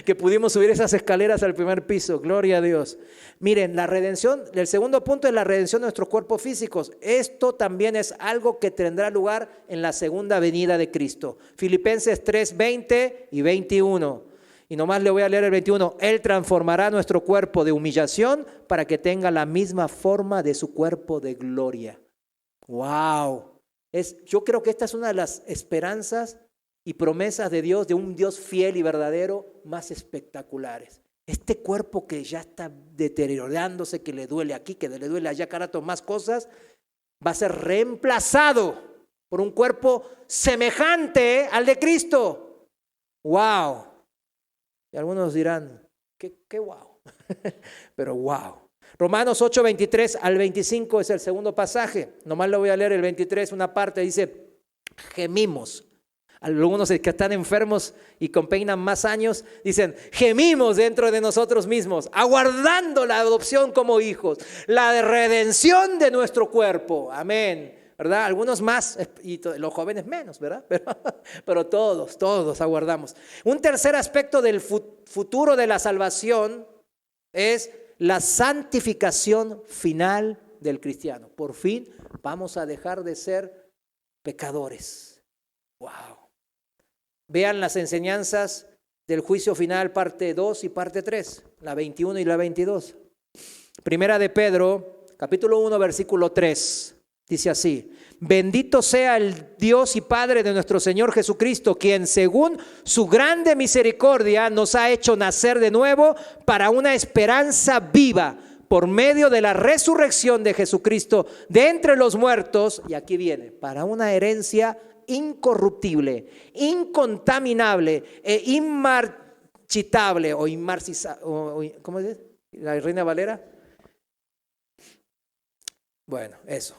Que pudimos subir esas escaleras al primer piso. Gloria a Dios. Miren, la redención, el segundo punto es la redención de nuestros cuerpos físicos. Esto también es algo que tendrá lugar en la segunda venida de Cristo. Filipenses 3:20 y 21. Y nomás le voy a leer el 21. Él transformará nuestro cuerpo de humillación para que tenga la misma forma de su cuerpo de gloria. ¡Wow! Yo creo que esta es una de las esperanzas y promesas de Dios, de un Dios fiel y verdadero, más espectaculares. Este cuerpo que ya está deteriorándose, que le duele aquí, que le duele allá, carato, más cosas, va a ser reemplazado por un cuerpo semejante al de Cristo. ¡Wow! Y algunos dirán, ¿qué wow? Pero wow. Romanos 8:23 al 25 es el segundo pasaje. Nomás lo voy a leer el 23, una parte dice, gemimos. Algunos que están enfermos y con peinan más años dicen, gemimos dentro de nosotros mismos, aguardando la adopción como hijos, la redención de nuestro cuerpo. Amén. ¿Verdad? Algunos más y los jóvenes menos, ¿verdad? Pero todos aguardamos. Un tercer aspecto del futuro de la salvación es la santificación final del cristiano. Por fin vamos a dejar de ser pecadores. Wow. Vean las enseñanzas del juicio final, parte 2 y parte 3, la 21 y la 22. Primera de Pedro, capítulo 1, versículo 3, dice así: bendito sea el Dios y Padre de nuestro Señor Jesucristo, quien según su grande misericordia nos ha hecho nacer de nuevo para una esperanza viva por medio de la resurrección de Jesucristo de entre los muertos. Y aquí viene, para una herencia incorruptible, incontaminable e inmarchitable o inmarcizable. ¿Cómo dice? ¿La Reina Valera? Bueno, eso.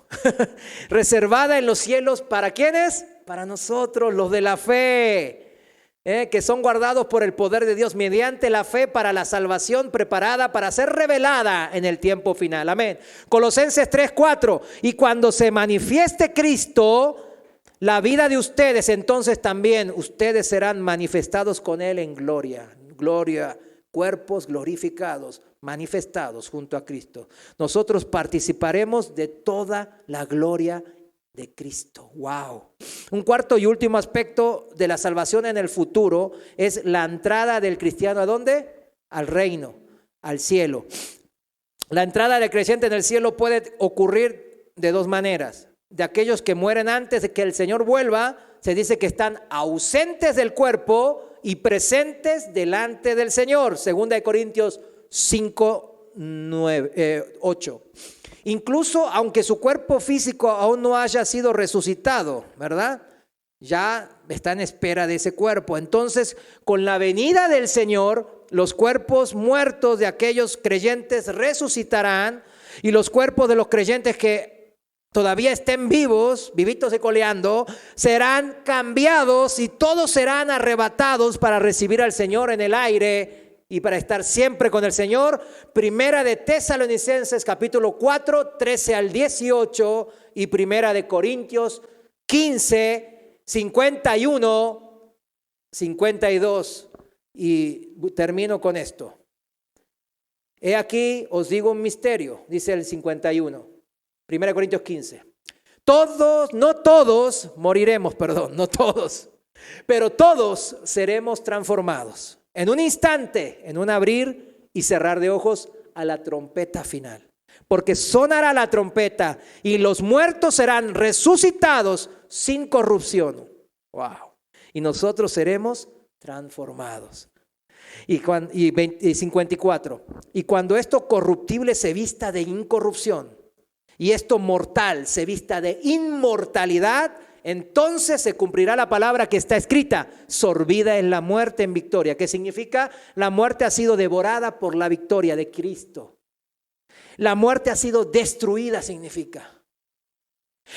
Reservada en los cielos, ¿para quiénes? Para nosotros, los de la fe, que son guardados por el poder de Dios mediante la fe para la salvación preparada para ser revelada en el tiempo final. Amén. Colosenses 3:4. Y cuando se manifieste Cristo, la vida de ustedes, entonces también ustedes serán manifestados con Él en gloria. Gloria, cuerpos glorificados, manifestados junto a Cristo. Nosotros participaremos de toda la gloria de Cristo. Wow. Un cuarto y último aspecto de la salvación en el futuro es la entrada del cristiano. ¿A dónde? Al reino, al cielo. La entrada del creyente en el cielo puede ocurrir de dos maneras. De aquellos que mueren antes de que el Señor vuelva, se dice que están ausentes del cuerpo y presentes delante del Señor. 2 Corintios 5, 8. Incluso aunque su cuerpo físico aún no haya sido resucitado, ¿verdad? Ya está en espera de ese cuerpo. Entonces, con la venida del Señor, los cuerpos muertos de aquellos creyentes resucitarán, y los cuerpos de los creyentes que todavía estén vivos, vivitos y coleando, serán cambiados y todos serán arrebatados para recibir al Señor en el aire y para estar siempre con el Señor. Primera de Tesalonicenses capítulo 4, 13 al 18 y Primera de Corintios 15, 51, 52. Y termino con esto. He aquí os digo un misterio, dice el 51. 1 Corintios 15. No todos moriremos, no todos, pero todos seremos transformados. En un instante, en un abrir y cerrar de ojos, a la trompeta final. Porque sonará la trompeta y los muertos serán resucitados sin corrupción. Wow. Y nosotros seremos transformados. Y 54. Y cuando esto corruptible se vista de incorrupción y esto mortal se vista de inmortalidad, entonces se cumplirá la palabra que está escrita: sorbida es la muerte en victoria. ¿Qué significa? La muerte ha sido devorada por la victoria de Cristo. La muerte ha sido destruida, significa.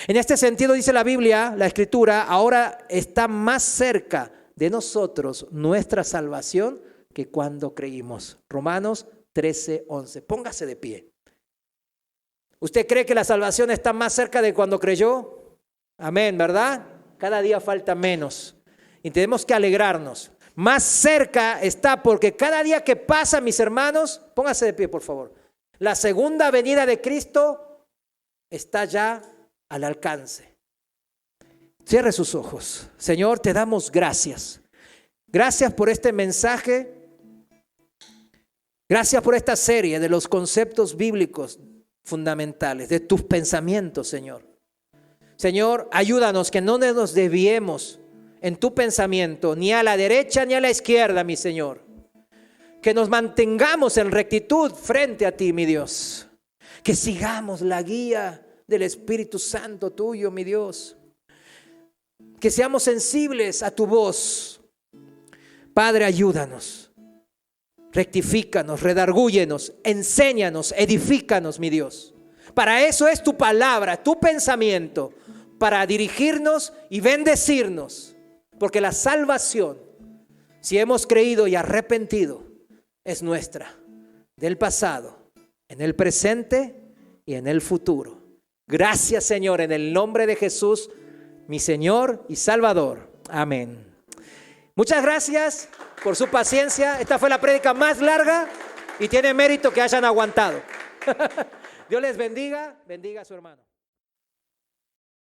En este sentido dice la Biblia, la Escritura, ahora está más cerca de nosotros nuestra salvación que cuando creímos. Romanos 13, 11. Póngase de pie. ¿Usted cree que la salvación está más cerca de cuando creyó? Amén, ¿verdad? Cada día falta menos y tenemos que alegrarnos. Más cerca está, porque cada día que pasa, mis hermanos, póngase de pie por favor, la segunda venida de Cristo está ya al alcance. Cierre sus ojos. Señor, te damos gracias. Gracias por este mensaje. Gracias por esta serie de los conceptos bíblicos fundamentales, de tus pensamientos, Señor. Señor, ayúdanos que no nos desviemos en tu pensamiento, ni a la derecha ni a la izquierda, mi Señor. Que nos mantengamos en rectitud frente a ti, mi Dios. Que sigamos la guía del Espíritu Santo tuyo, mi Dios. Que seamos sensibles a tu voz. Padre, ayúdanos. Rectifícanos, redargúyenos, enséñanos, edifícanos, mi Dios. Para eso es tu palabra, tu pensamiento, para dirigirnos y bendecirnos. Porque la salvación, si hemos creído y arrepentido, es nuestra, del pasado, en el presente y en el futuro. Gracias, Señor, en el nombre de Jesús, mi Señor y Salvador. Amén. Muchas gracias por su paciencia. Esta fue la prédica más larga y tiene mérito que hayan aguantado. Dios les bendiga, bendiga a su hermano.